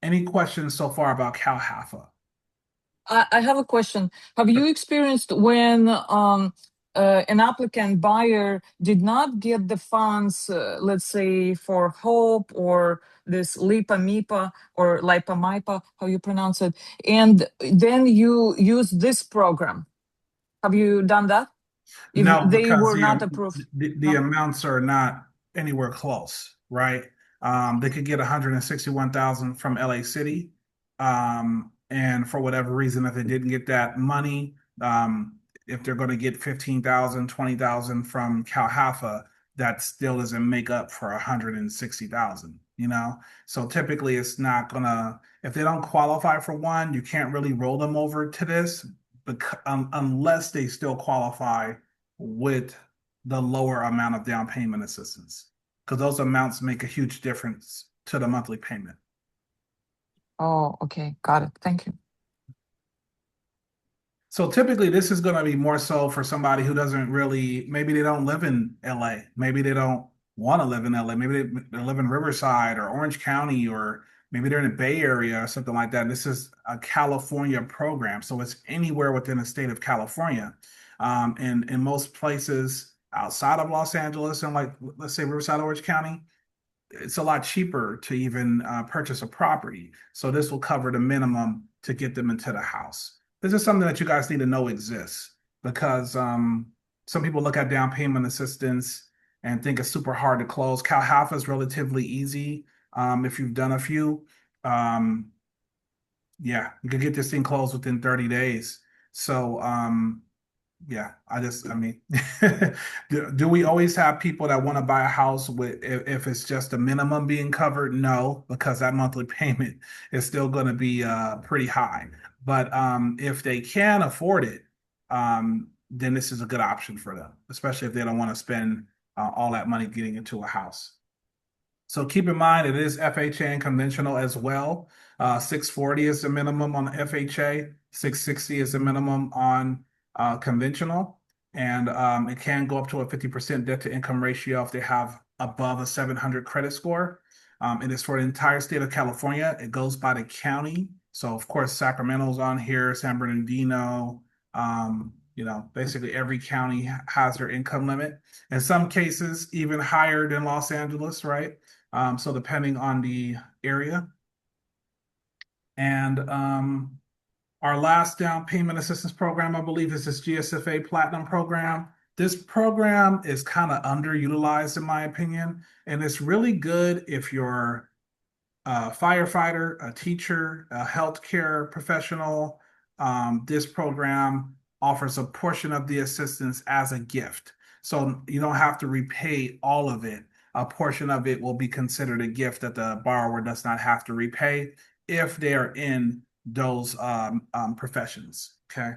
Any questions so far about CalHFA? I have a question. Have you experienced when an applicant buyer did not get the funds, let's say for HOPE or this LIPA-MIPA or LIPA-MIPA, how you pronounce it, and then you use this program? Have you done that? If No, they because were not approved? the No? amounts are not anywhere close, right? They could get 161,000 from LA City, and for whatever reason, if they didn't get that money, if they're going to get 15,000, 20,000 from CalHFA, that still doesn't make up for 160,000. So typically, it's not gonna. If they don't qualify for one, you can't really roll them over to this, unless they still qualify with the lower amount of down payment assistance. because those amounts make a huge difference to the monthly payment. Oh, okay. Got it. Thank you. So typically this is going to be more so for somebody who doesn't really, maybe they don't live in LA. Maybe they don't want to live in LA. Maybe they live in Riverside or Orange County, or maybe they're in the Bay Area or something like that. This is a California program. So it's anywhere within the state of California. And in most places outside of Los Angeles and like, let's say Riverside, Orange County, it's a lot cheaper to even purchase a property. So this will cover the minimum to get them into the house. This is something that you guys need to know exists, because some people look at down payment assistance and think it's super hard to close. CalHalfa is relatively easy if you've done a few. Yeah, you can get this thing closed within 30 days. So yeah, I mean, do we always have people that want to buy a house with, if it's just a minimum being covered? No, because that monthly payment is still going to be pretty high. But if they can afford it, then this is a good option for them, especially if they don't want to spend all that money getting into a house. So keep in mind, it is FHA and conventional as well. 640 is the minimum on the FHA, 660 is the minimum on conventional, and it can go up to a 50% debt to income ratio if they have above a 700 credit score. It is for the entire state of California. It goes by the county. So of course, Sacramento's on here, San Bernardino, basically every county has their income limit. In some cases, even higher than Los Angeles, right? So depending on the area. And our last down payment assistance program, I believe, is this GSFA Platinum program. This program is kind of underutilized, in my opinion, and it's really good if you're a firefighter, a teacher, a healthcare professional. This program offers a portion of the assistance as a gift. So you don't have to repay all of it. A portion of it will be considered a gift that the borrower does not have to repay if they are in those professions. Okay.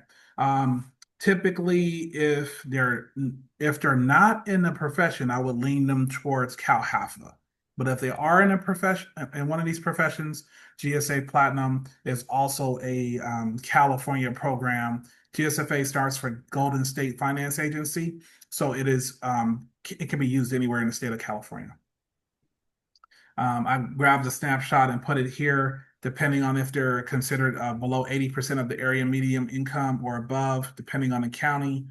Typically, if they're not in the profession, I would lean them towards CalHalfa. But if they are in a profession, in one of these professions, GSA Platinum is also a California program. GSFA starts for Golden State Finance Agency, so it is it can be used anywhere in the state of California. I grabbed a snapshot and put it here, depending on if they're considered below 80% of the area median income or above, depending on the county.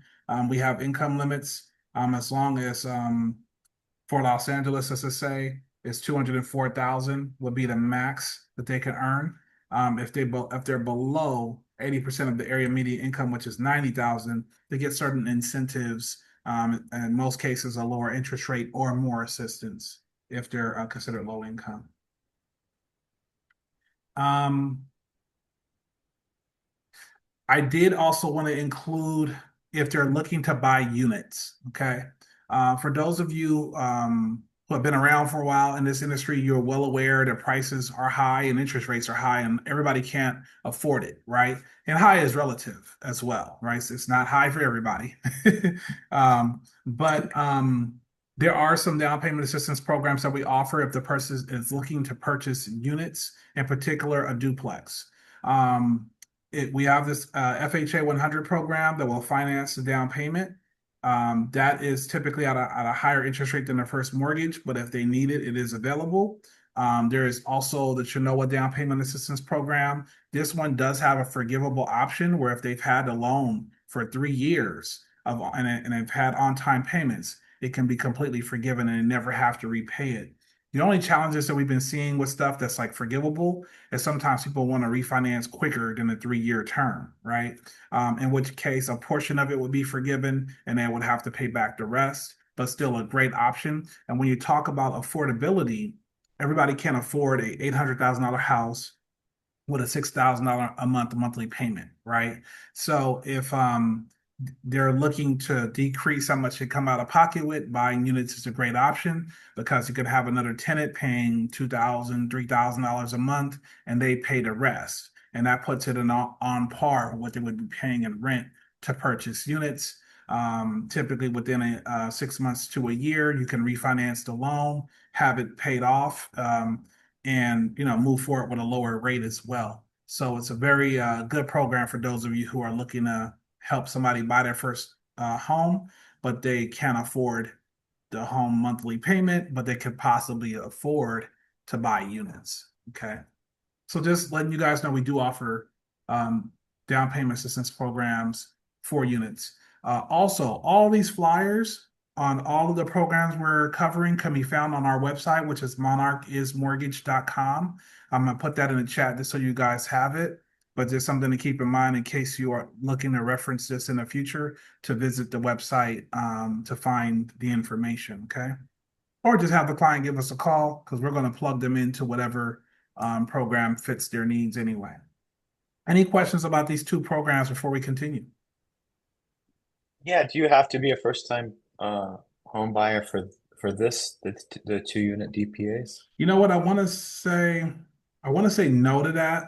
We have income limits as long as for Los Angeles, as I say, is 204,000 would be the max that they can earn. If they're below 80% of the area median income, which is 90,000, they get certain incentives, in most cases, a lower interest rate or more assistance if they're considered low income. I did also want to include if they're looking to buy units, okay? For those of you who have been around for a while in this industry, you're well aware that prices are high and interest rates are high, and everybody can't afford it, right? And high is relative as well, right? So it's not high for everybody. But there are some down payment assistance programs that we offer if the person is looking to purchase units, in particular a duplex. We have this FHA 100 program that will finance the down payment. That is typically at a higher interest rate than their first mortgage, but if they need it, it is available. There is also the Chenoa down payment assistance program. This one does have a forgivable option where if they've had a loan for 3 years and they've had on-time payments, it can be completely forgiven and they never have to repay it. The only challenges that we've been seeing with stuff that's like forgivable is sometimes people want to refinance quicker than a 3-year term, right? In which case a portion of it would be forgiven and they would have to pay back the rest, but still a great option. And when you talk about affordability, everybody can't afford a $800,000 house with a $6,000 a month monthly payment, right? So if they're looking to decrease how much they come out of pocket with, buying units is a great option because you could have another tenant paying $2,000, $3,000 a month, and they pay the rest. And that puts it on par with what they would be paying in rent to purchase units. Typically within 6 months to a year, you can refinance the loan, have it paid off, and move forward with a lower rate as well. So it's a very good program for those of you who are looking to help somebody buy their first home, but they can't afford the home monthly payment, but they could possibly afford to buy units. Okay. So just letting you guys know, we do offer um, down payment assistance programs for units. Also, all these flyers on all of the programs we're covering can be found on our website, which is monarchismortgage.com. I'm going to put that in the chat just so you guys have it. But there's something to keep in mind in case you are looking to reference this in the future, to visit the website to find the information. Okay. Or just have the client give us a call, because we're going to plug them into whatever program fits their needs anyway. Any questions about these two programs before we continue? Yeah, do you have to be a first-time home buyer for this, the 2-unit DPAs? You know what I want to say? I want to say no to that,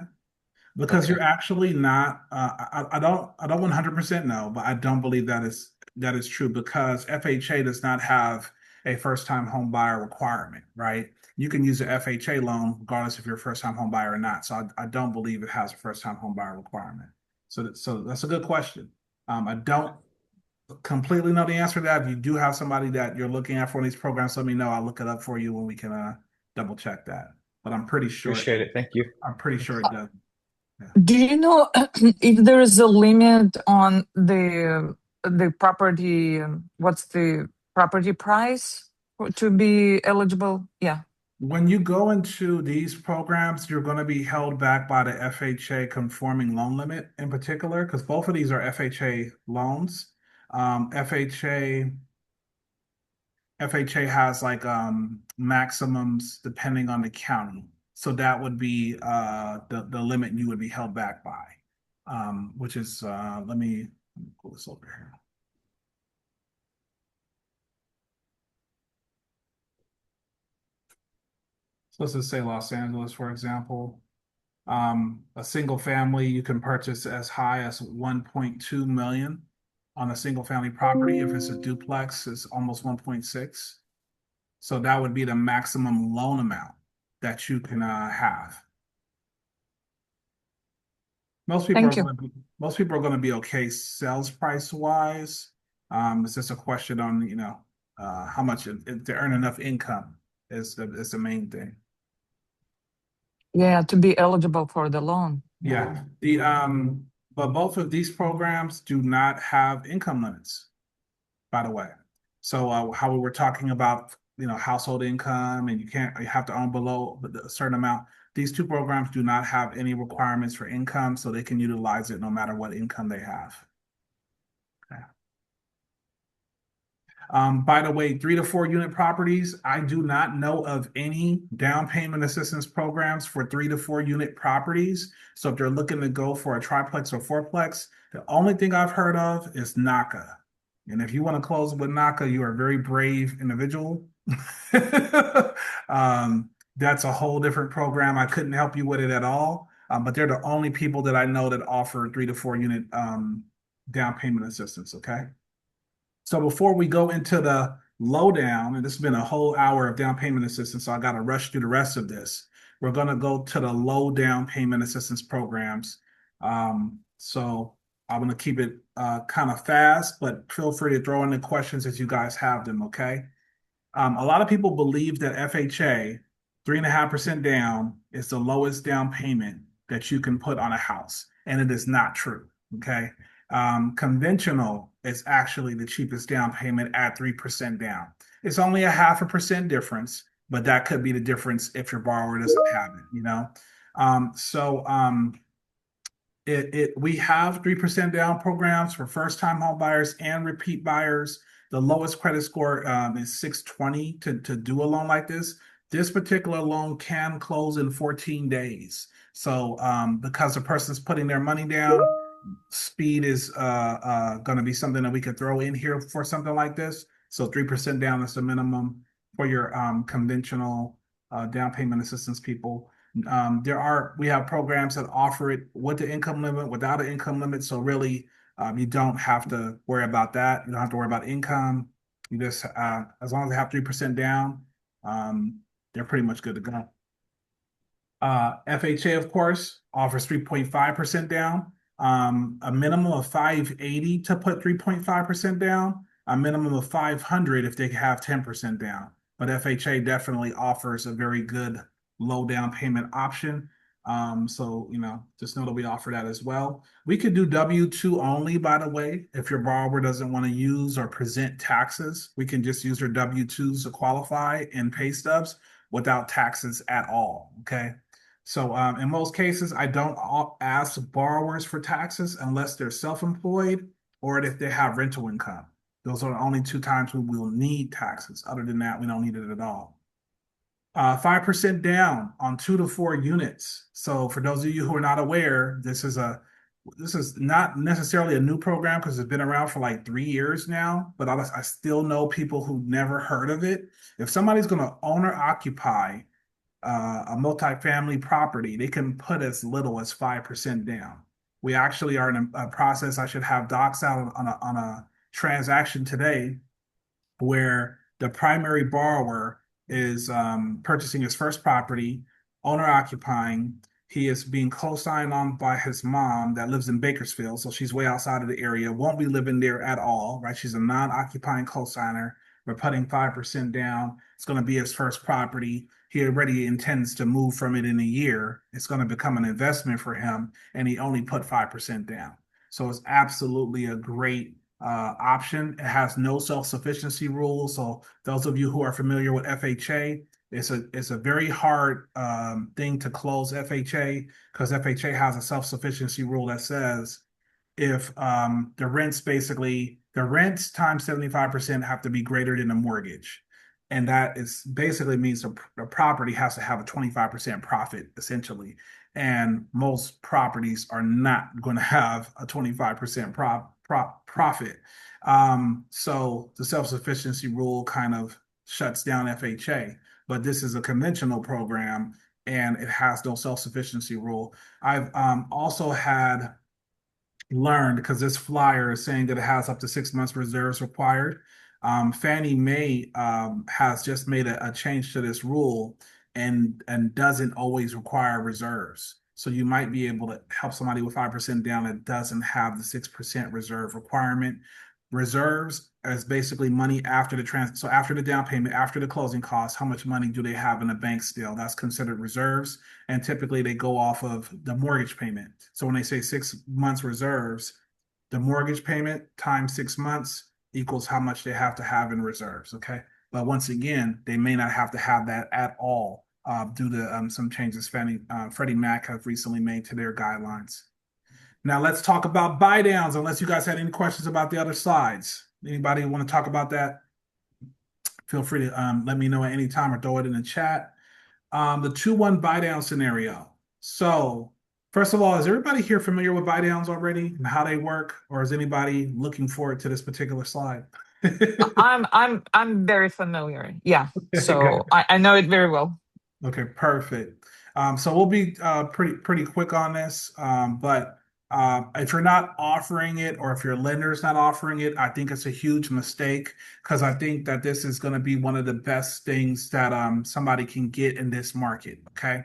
because Okay. you're actually not. I don't 100% know, but I don't believe that is true, because FHA does not have a first-time home buyer requirement, right? You can use an FHA loan regardless if you're a first-time home buyer or not. So I don't believe it has a first-time home buyer requirement. So that's a good question. I don't completely know the answer to that. If you do have somebody that you're looking at for these programs, let me know. I'll look it up for you when we can double check that. But I'm pretty sure Appreciate it. Thank you. it does. Yeah. Do you know if there is a limit on the property? What's the property price to be eligible? Yeah. When you go into these programs, you're going to be held back by the FHA conforming loan limit in particular, because both of these are FHA loans. FHA has like maximums depending on the county. So that would be the limit you would be held back by, which is let me pull this over here. So let's just say Los Angeles, for example. A single family, you can purchase as high as 1.2 million on a single family property. If it's a duplex, it's almost 1.6. So that would be the maximum loan amount that you can have. Most people are Thank you. going to be okay sales price wise. It's just a question on how much if they earn enough income is the main thing. Yeah, to be eligible for the loan. Yeah. But both of these programs do not have income limits, by the way. So how we were talking about, household income, and you have to own below a certain amount. These two programs do not have any requirements for income, so they can utilize it no matter what income they have. Okay. By the way, 3 to 4 unit properties, I do not know of any down payment assistance programs for 3 to 4 unit properties. So if they're looking to go for a triplex or fourplex, the only thing I've heard of is NACA. And if you want to close with NACA, you are a very brave individual. That's a whole different program. I couldn't help you with it at all. But they're the only people that I know that offer 3 to 4 unit down payment assistance. Okay. So before we go into the lowdown, and this has been a whole hour of down payment assistance, so I got to rush through the rest of this. We're going to go to the low down payment assistance programs. So I'm going to keep it kind of fast, but feel free to throw in the questions as you guys have them, okay? A lot of people believe that FHA, 3.5% down, is the lowest down payment that you can put on a house, and it is not true, okay? Conventional is actually the cheapest down payment at 3% down. It's only a 0.5% difference, but that could be the difference if your borrower doesn't have it, we have 3% down programs for first-time home buyers and repeat buyers. The lowest credit score is 620 to do a loan like this. This particular loan can close in 14 days. So because the person's putting their money down, speed is going to be something that we could throw in here for something like this. So 3% down is the minimum for your conventional down payment assistance people. We have programs that offer it with the income limit, without an income limit. So really, You don't have to worry about that. You don't have to worry about income. You just, as long as they have 3% down, they're pretty much good to go. FHA, of course, offers 3.5% down, a minimum of 580 to put 3.5% down, a minimum of 500 if they have 10% down. But FHA definitely offers a very good low down payment option. So, just know that we offer that as well. We could do W-2 only, by the way. If your borrower doesn't want to use or present taxes, we can just use their W-2s to qualify and pay stubs without taxes at all. Okay. So in most cases, I don't ask borrowers for taxes unless they're self-employed or if they have rental income. Those are the only two times we will need taxes. Other than that, we don't need it at all. 5% down on 2 to 4 units. So for those of you who are not aware, this is not necessarily a new program because it's been around for like 3 years now, but I still know people who never heard of it. If somebody's going to own or occupy a multifamily property, they can put as little as 5% down. We actually are in a process. I should have docs out on a transaction today where the primary borrower is purchasing his first property, owner occupying. He is being co-signed on by his mom that lives in Bakersfield. So she's way outside of the area, won't be living there at all, right? She's a non-occupying co-signer. We're putting 5% down. It's going to be his first property. He already intends to move from it in a year. It's going to become an investment for him, and he only put 5% down. So it's absolutely a great option. It has no self-sufficiency rules. So those of you who are familiar with FHA, it's a very hard thing to close FHA because FHA has a self-sufficiency rule that says if the rents times 75% have to be greater than the mortgage. And that is basically means the property has to have a 25% profit, essentially. And most properties are not going to have a 25% profit. So the self-sufficiency rule kind of shuts down FHA. But this is a conventional program and it has no self-sufficiency rule. I've also had learned because this flyer is saying that it has up to 6 months reserves required. Fannie Mae has just made a change to this rule and doesn't always require reserves. So you might be able to help somebody with 5% down that doesn't have the 6% reserve requirement. Reserves is basically money after so after the down payment, after the closing costs, how much money do they have in the bank still? That's considered reserves. And typically they go off of the mortgage payment. So when they say 6 months reserves, the mortgage payment times 6 months equals how much they have to have in reserves. Okay. But once again, they may not have to have that at all due to some changes Freddie Mac have recently made to their guidelines. Now let's talk about buydowns, unless you guys had any questions about the other slides. Anybody want to talk about that? Feel free to let me know at any time or throw it in the chat. The 2-1 buydown scenario. So first of all, is everybody here familiar with buydowns already and how they work, or is anybody looking forward to this particular slide? I'm very familiar. Yeah. So Okay. I know it very well. Okay, perfect. So we'll be pretty quick on this. But if you're not offering it or if your lender's not offering it, I think it's a huge mistake because I think that this is going to be one of the best things that somebody can get in this market. Okay.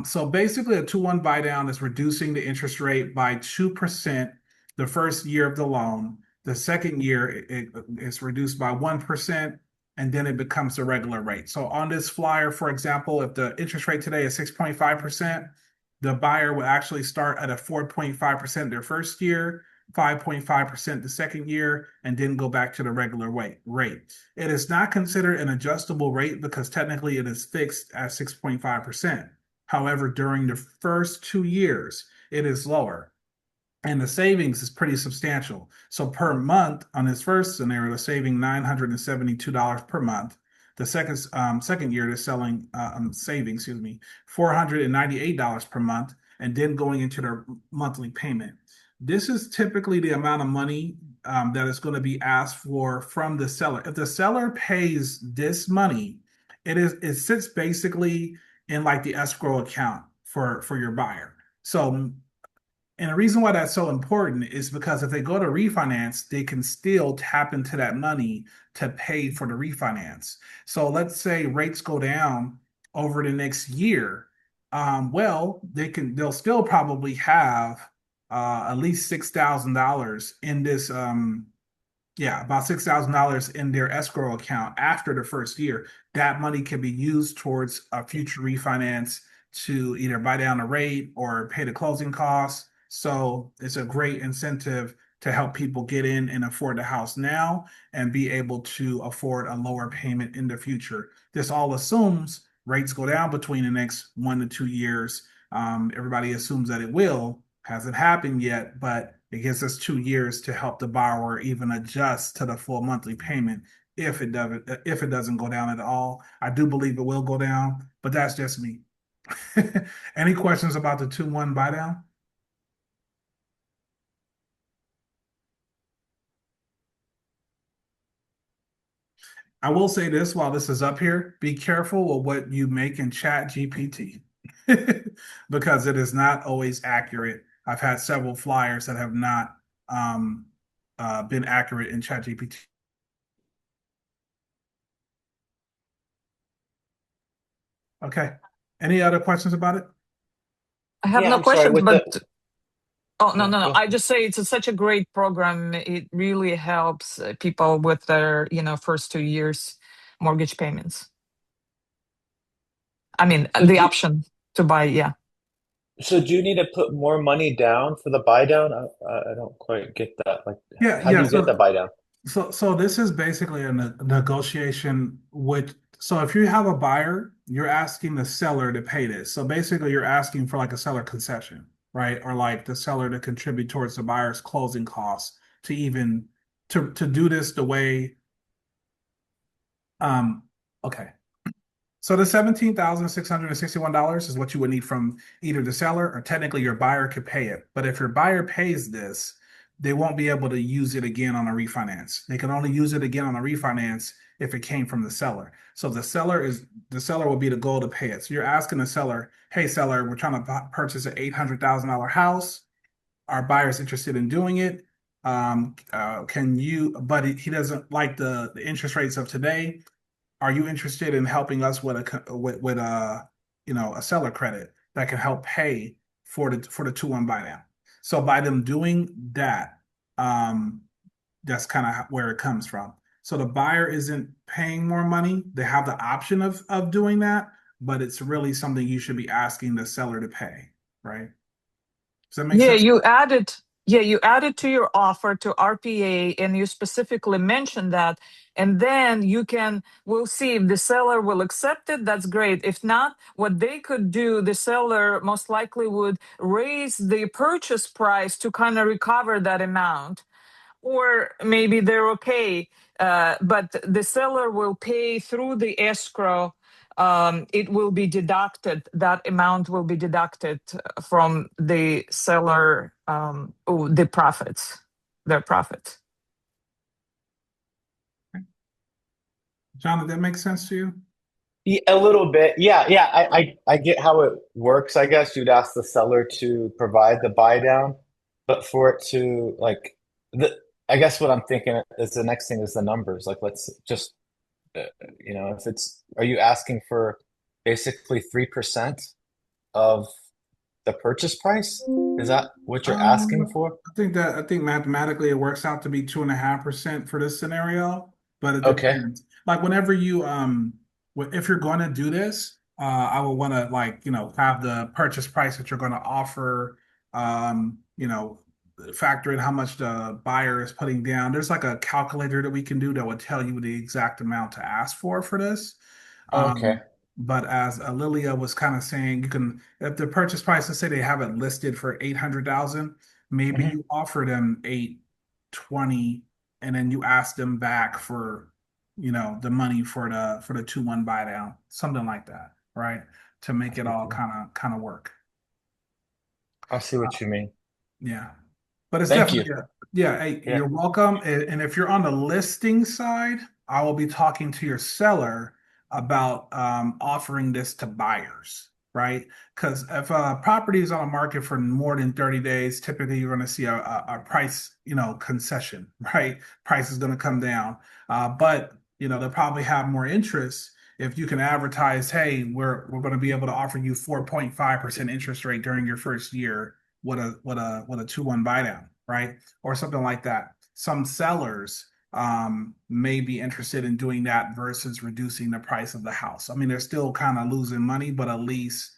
So basically a 2-1 buy down is reducing the interest rate by 2% the first year of the loan. The second year it's reduced by 1%. And then it becomes the regular rate. So on this flyer, for example, if the interest rate today is 6.5%, the buyer will actually start at a 4.5% their first year, 5.5% the second year, and then go back to the regular rate. It is not considered an adjustable rate because technically it is fixed at 6.5%. However, during the first 2 years, it is lower. And the savings is pretty substantial. So per month on this first scenario, they're saving $972 per month. The second year, they're saving $498 per month, and then going into their monthly payment. This is typically the amount of money that is going to be asked for from the seller. If the seller pays this money, it sits basically in like the escrow account for your buyer. So And the reason why that's so important is because if they go to refinance, they can still tap into that money to pay for the refinance. So let's say rates go down over the next year. Well, they'll still probably have at least $6,000 in this yeah, about $6,000 in their escrow account after the first year. That money can be used towards a future refinance to either buy down the rate or pay the closing costs. So it's a great incentive to help people get in and afford the house now and be able to afford a lower payment in the future. This all assumes rates go down between the next 1 to 2 years. Everybody assumes that it will. Hasn't happened yet, but it gives us 2 years to help the borrower even adjust to the full monthly payment if it doesn't go down at all. I do believe it will go down, but that's just me. Any questions about the 2-1 buy down? I will say this while this is up here, be careful with what you make in Chat GPT because it is not always accurate. I've had several flyers that have not um, been accurate in Chat GPT. Okay. Any other questions about it? I have Yeah, no I'm sorry. questions, With but the oh, no, yeah, no, no. go I just say it's such a great program. It really helps people with their, first 2 years mortgage payments. I mean, so the do option to buy, yeah. so do you need to put more money down for the buy down? I don't quite get that. Like, Yeah, how do yeah. you get the buy down? So this is basically a negotiation with. So if you have a buyer, you're asking the seller to pay this. So basically, you're asking for like a seller concession, right? Or like the seller to contribute towards the buyer's closing costs to even to do this the way. Um, okay. So the $17,661 is what you would need from either the seller or technically your buyer could pay it. But if your buyer pays this, they won't be able to use it again on a refinance. They can only use it again on a refinance if it came from the seller. So the seller will be the goal to pay it. So you're asking the seller, hey seller, we're trying to purchase an $800,000 house. Our buyer's interested in doing it. Can you, but he doesn't like the interest rates of today. Are you interested in helping us with a a seller credit that can help pay for the 2-1 buy down? So by them doing that, um, that's kind of where it comes from. So the buyer isn't paying more money. They have the option of doing that, but it's really something you should be asking the seller to pay, right? Does that make Yeah, sense? you added to your offer to RPA and you specifically mentioned that. And then we'll see if the seller will accept it. That's great. If not, what they could do, the seller most likely would raise the purchase price to kind of recover that amount. Or maybe they're okay, but the seller will pay through the escrow. It will be deducted. That amount will be deducted from the seller, the profits, their profits. John, did that make sense to you? Yeah, a little bit. Yeah, yeah. I get how it works. I guess you'd ask the seller to provide the buy down, but for it to like the I guess what I'm thinking is the next thing is the numbers. Like, let's just if it's are you asking for basically 3% of the purchase price? Is that what you're asking for? I think mathematically it works out to be 2.5% for this scenario, but it Okay. depends. Like whenever you if you're going to do this, I would want to like have the purchase price that you're going to offer, factor in how much the buyer is putting down. There's like a calculator that we can do that would tell you the exact amount to ask for this. Okay. Um, but as Lilia was kind of saying, you can if the purchase price, let's say they have it listed for 800,000, maybe Hmm. you offer them 820, and then you ask them back for the money for the 2-1 buy down, something like that, right? To I make see it what all you mean. kind of work. I see what you mean. Yeah. But it's Thank you. definitely yeah, hey, Yeah. you're welcome. And if you're on the listing side, I will be talking to your seller about offering this to buyers. right? Because if a property is on the market for more than 30 days, typically you're going to see a price, concession, right? Price is going to come down. But, they'll probably have more interest if you can advertise, hey, we're going to be able to offer you 4.5% interest rate during your first year with a 2-1 buy down, right? Or something like that. Some sellers may be interested in doing that versus reducing the price of the house. I mean, they're still kind of losing money, but at least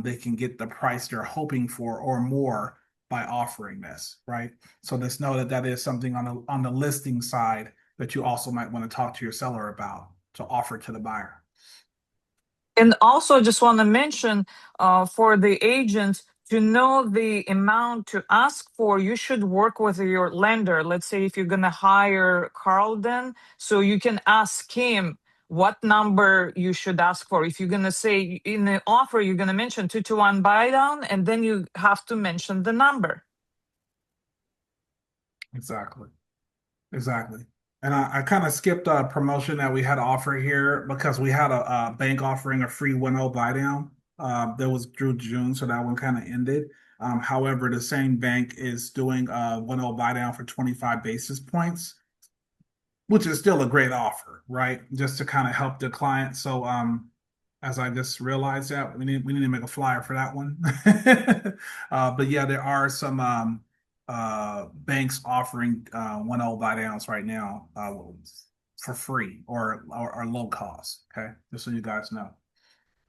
they can get the price they're hoping for or more by offering this, right? So just know that that is something on the listing side that you also might want to talk to your seller about to offer to the buyer. And also, I just want to mention for the agents to know the amount to ask for, you should work with your lender. Let's say if you're going to hire Carlden, so you can ask him what number you should ask for. If you're going to say in the offer, you're going to mention 2-to-1 buy down, and then you have to mention the number. Exactly. And I kind of skipped a promotion that we had to offer here because we had a bank offering a free 1-0 buy down. That was through June, so that one kind of ended. However, the same bank is doing a 1-0 buy down for 25 basis points, which is still a great offer, right? Just to kind of help the client. So as I just realized that we need to make a flyer for that one. But yeah, there are some banks offering 1-0 buy downs right now for free or low cost. Okay, just so you guys know.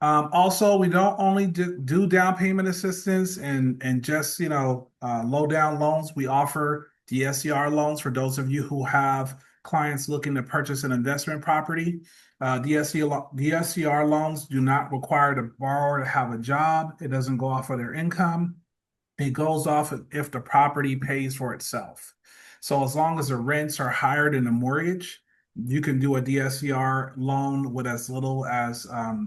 Also, we don't only do down payment assistance and just low down loans. We offer DSCR loans for those of you who have clients looking to purchase an investment property. DSCR loans do not require the borrower to have a job. It doesn't go off of their income. It goes off if the property pays for itself. So as long as the rents are higher than the mortgage, you can do a DSCR loan with as little as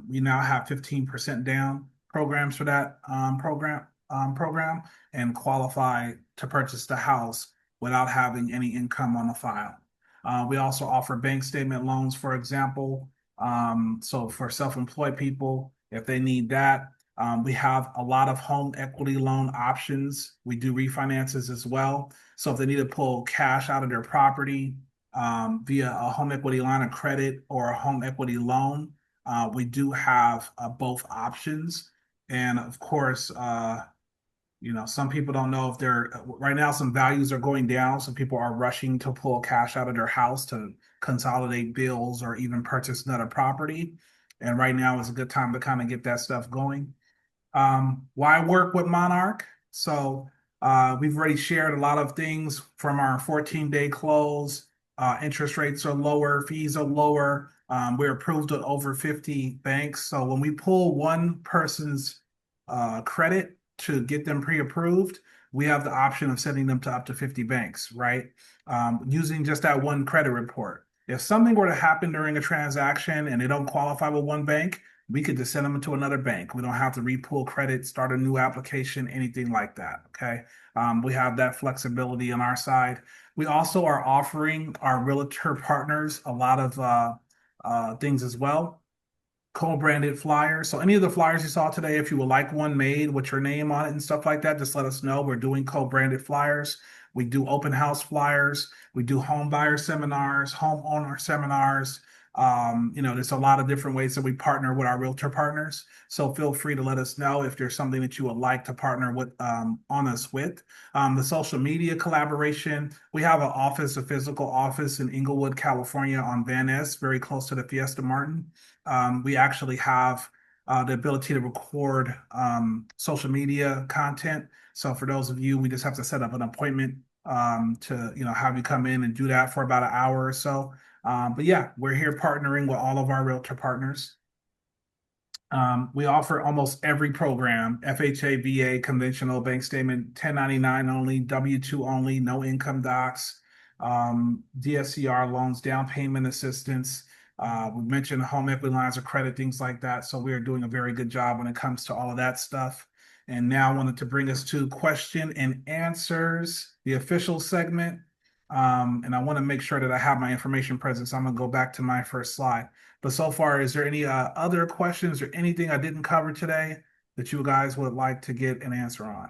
we now have 15% down programs for that program and qualify to purchase the house without having any income on the file. We also offer bank statement loans, for example. So for self-employed people, if they need that, we have a lot of home equity loan options. We do refinances as well. So if they need to pull cash out of their property via a home equity line of credit or a home equity loan, we do have both options. And of course, some people don't know if they're right now, some values are going down. So people are rushing to pull cash out of their house to consolidate bills or even purchase another property. And right now is a good time to kind of get that stuff going. Why work with Monarch? So we've already shared a lot of things from our 14-day close. Interest rates are lower, fees are lower. We're approved at over 50 banks. So when we pull one person's credit to get them pre-approved, we have the option of sending them to up to 50 banks, right? Using just that one credit report. If something were to happen during a transaction and they don't qualify with one bank, we could just send them to another bank. We don't have to re-pull credit, start a new application, anything like that. Okay. We have that flexibility on our side. We also are offering our realtor partners a lot of things as well. Co-branded flyers. So any of the flyers you saw today, if you would like one made with your name on it and stuff like that, just let us know. We're doing co-branded flyers. We do open house flyers. We do home buyer seminars, homeowner seminars. There's a lot of different ways that we partner with our realtor partners. So feel free to let us know if there's something that you would like to partner with on us with. The social media collaboration. We have an office, a physical office in Inglewood, California on Van Ness, very close to the Fiesta Martin. We actually have the ability to record social media content. So for those of you, we just have to set up an appointment to have you come in and do that for about an hour or so. But yeah, we're here partnering with all of our realtor partners. We offer almost every program: FHA, VA, conventional, bank statement, 1099 only, W-2 only, no income docs, DSCR loans, down payment assistance. We mentioned home equity lines of credit, things like that. So we are doing a very good job when it comes to all of that stuff. And now I wanted to bring us to question and answers, the official segment. And I want to make sure that I have my information present. So I'm going to go back to my first slide. But so far, is there any other questions or anything I didn't cover today that you guys would like to get an answer on?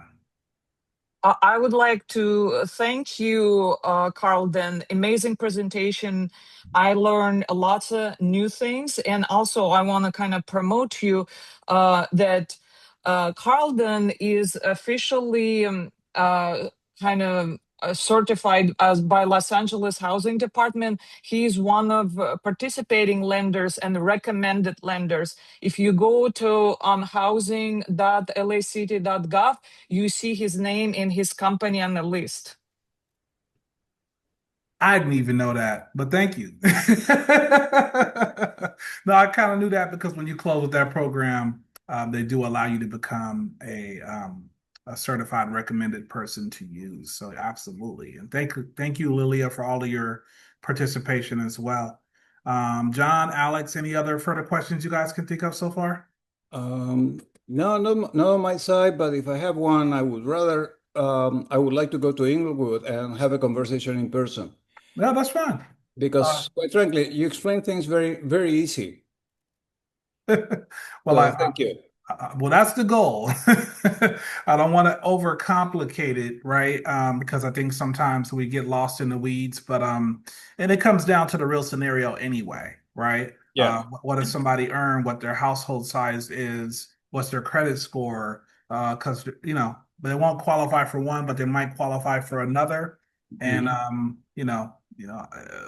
I would like to thank you, Carlden. Amazing presentation. I learned lots of new things. And also, I want to kind of promote you that Carlden is officially kind of certified as by Los Angeles Housing Department. He's one of participating lenders and recommended lenders. If you go to housing.lacity.gov, you see his name and his company on the list. I didn't even know that, but thank you. No, I kind of knew that because when you close with that program, they do allow you to become a certified recommended person to use. So absolutely, and thank you, Lilia, for all of your participation as well. John, Alex, any other further questions you guys can think of so far? No, on my side, but if I have one, I would rather, I would like to go to Inglewood and have a conversation in person No, that's fine. because, quite frankly, you explain things very, very easy. Well, So thank you. well, that's the goal. I don't want to overcomplicate it, right? Because I think sometimes we get lost in the weeds, but and it comes down to the real scenario anyway, right? Yeah. What does somebody earn? What their household size is? What's their credit score? Because they won't qualify for one, but they might qualify for another. And Mhm.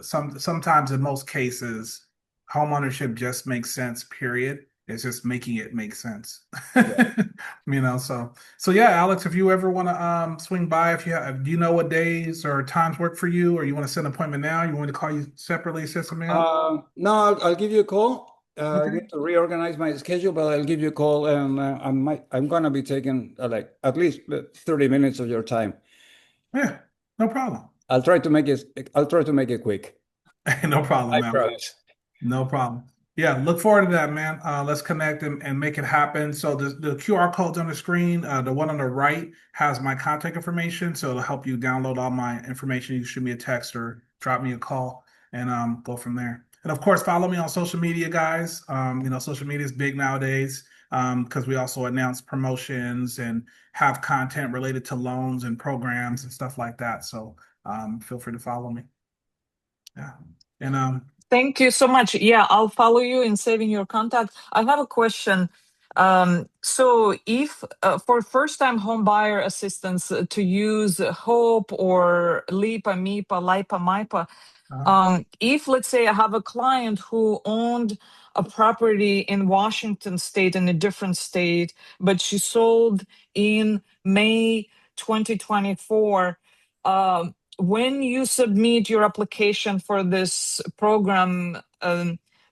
sometimes in most cases homeownership just makes sense, period. It's just making it make sense. Yeah. So yeah, Alex, if you ever want to swing by, if you have, do you know what days or times work for you, or you want to set an appointment now? You want me to call you separately, set something up? No, I'll give you a call. I Okay. need to reorganize my schedule, but I'll give you a call, and I'm gonna be taking like at least 30 minutes of your time. Yeah, no problem. I'll try to make it quick. No problem, I man. promise. No problem. Yeah, look forward to that, man. Let's connect and make it happen. So the QR code's on the screen. The one on the right has my contact information, so it'll help you download all my information. You can shoot me a text or drop me a call, and go from there. And of course, follow me on social media, guys. Social media is big nowadays because we also announce promotions and have content related to loans and programs and stuff like that. So feel free to follow me. Yeah, and Thank you so much. Yeah, I'll follow you in saving your contact. I have a question. So if for first-time home buyer assistance to use HOPE or LIPA, MIPA, LIPA, MIPA, uh, if let's say I have a client who owned a property in Washington state in a different state, but she sold in May 2024, when you submit your application for this program,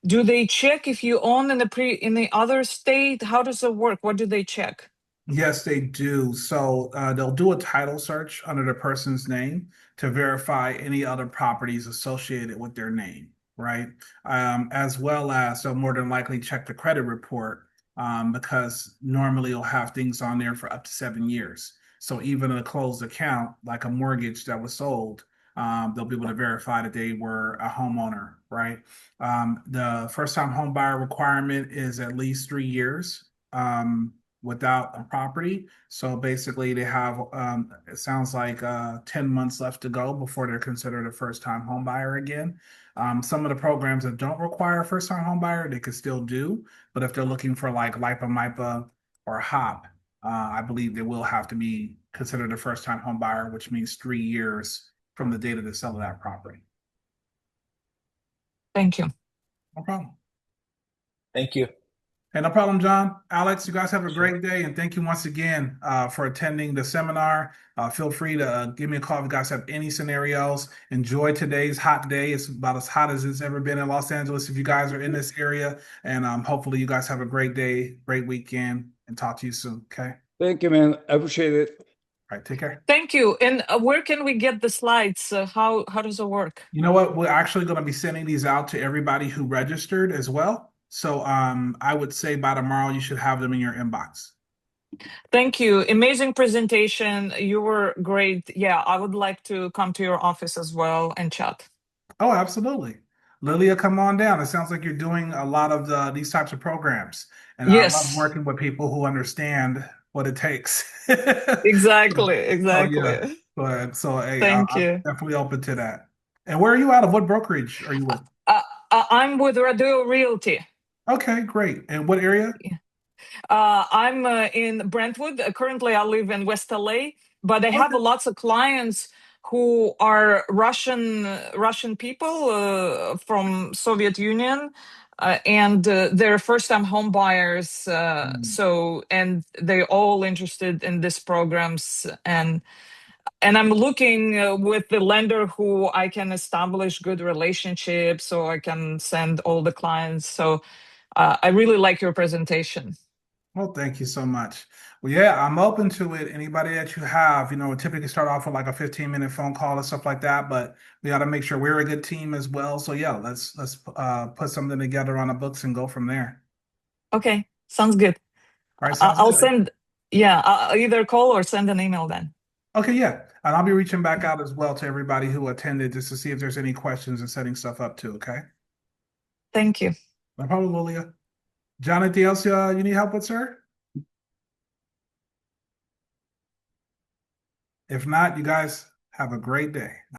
do they check if you own in the other state? How does it work? What do they check? Yes, they do. So they'll do a title search under the person's name to verify any other properties associated with their name, right? As well as they'll more than likely check the credit report because normally you'll have things on there for up to 7 years. So even a closed account, like a mortgage that was sold, they'll be able to verify that they were a homeowner, right? The first-time home buyer requirement is at least 3 years. Without a property. So basically, they have it sounds like 10 months left to go before they're considered a first-time home buyer again. Some of the programs that don't require a first-time home buyer, they could still do. But if they're looking for like LIPA, MIPA, or HOP, I believe they will have to be considered a first-time home buyer, which means 3 years from the date of the sale of that property. Thank you. No problem. Thank you. Hey, no problem, John. Alex, you guys have a Sure. great day, and thank you once again for attending the seminar. Feel free to give me a call if you guys have any scenarios. Enjoy today's hot day. It's about as hot as it's ever been in Los Angeles if you guys are in this area. And hopefully you guys have a great day, great weekend, and talk to you soon. Okay? Thank you, man. I appreciate it. All right, take care. Thank you. And where can we get the slides? How does it work? You know what? We're actually going to be sending these out to everybody who registered as well. So I would say by tomorrow you should have them in your inbox. Thank you. Amazing presentation. You were great. Yeah, I would like to come to your office as well and chat. Oh, absolutely. Lilia, come on down. It sounds like you're doing a lot of these types of programs, and I love Yes, working with people who understand what it takes. exactly, So yeah, exactly. so hey, Thank I'm you. definitely open to that. And where are you out of? What brokerage are you with? Uh, I'm with Radio Realty. Okay, great. And what area? I'm in Brentwood. Currently, I live in West LA, but I have Okay. lots of clients who are Russian people from Soviet Union, and they're first-time home buyers. Mm. And they're all interested in these programs, and I'm looking with the lender who I can establish good relationships, so I can send all the clients. So I really like your presentation. Well, thank you so much. Well, yeah, I'm open to it. Anybody that you have, typically start off with like a 15-minute phone call and stuff like that, but we got to make sure we're a good team as well. So yeah, let's put something together on the books and go from there. Okay, sounds good. All right, sounds I'll good. send, yeah, I'll either call or send an email then. Okay, yeah. And I'll be reaching back out as well to everybody who attended just to see if there's any questions and setting stuff up too, okay? Thank you. No problem, Lilia. John, anything else you need help with, sir? If not, you guys have a great day.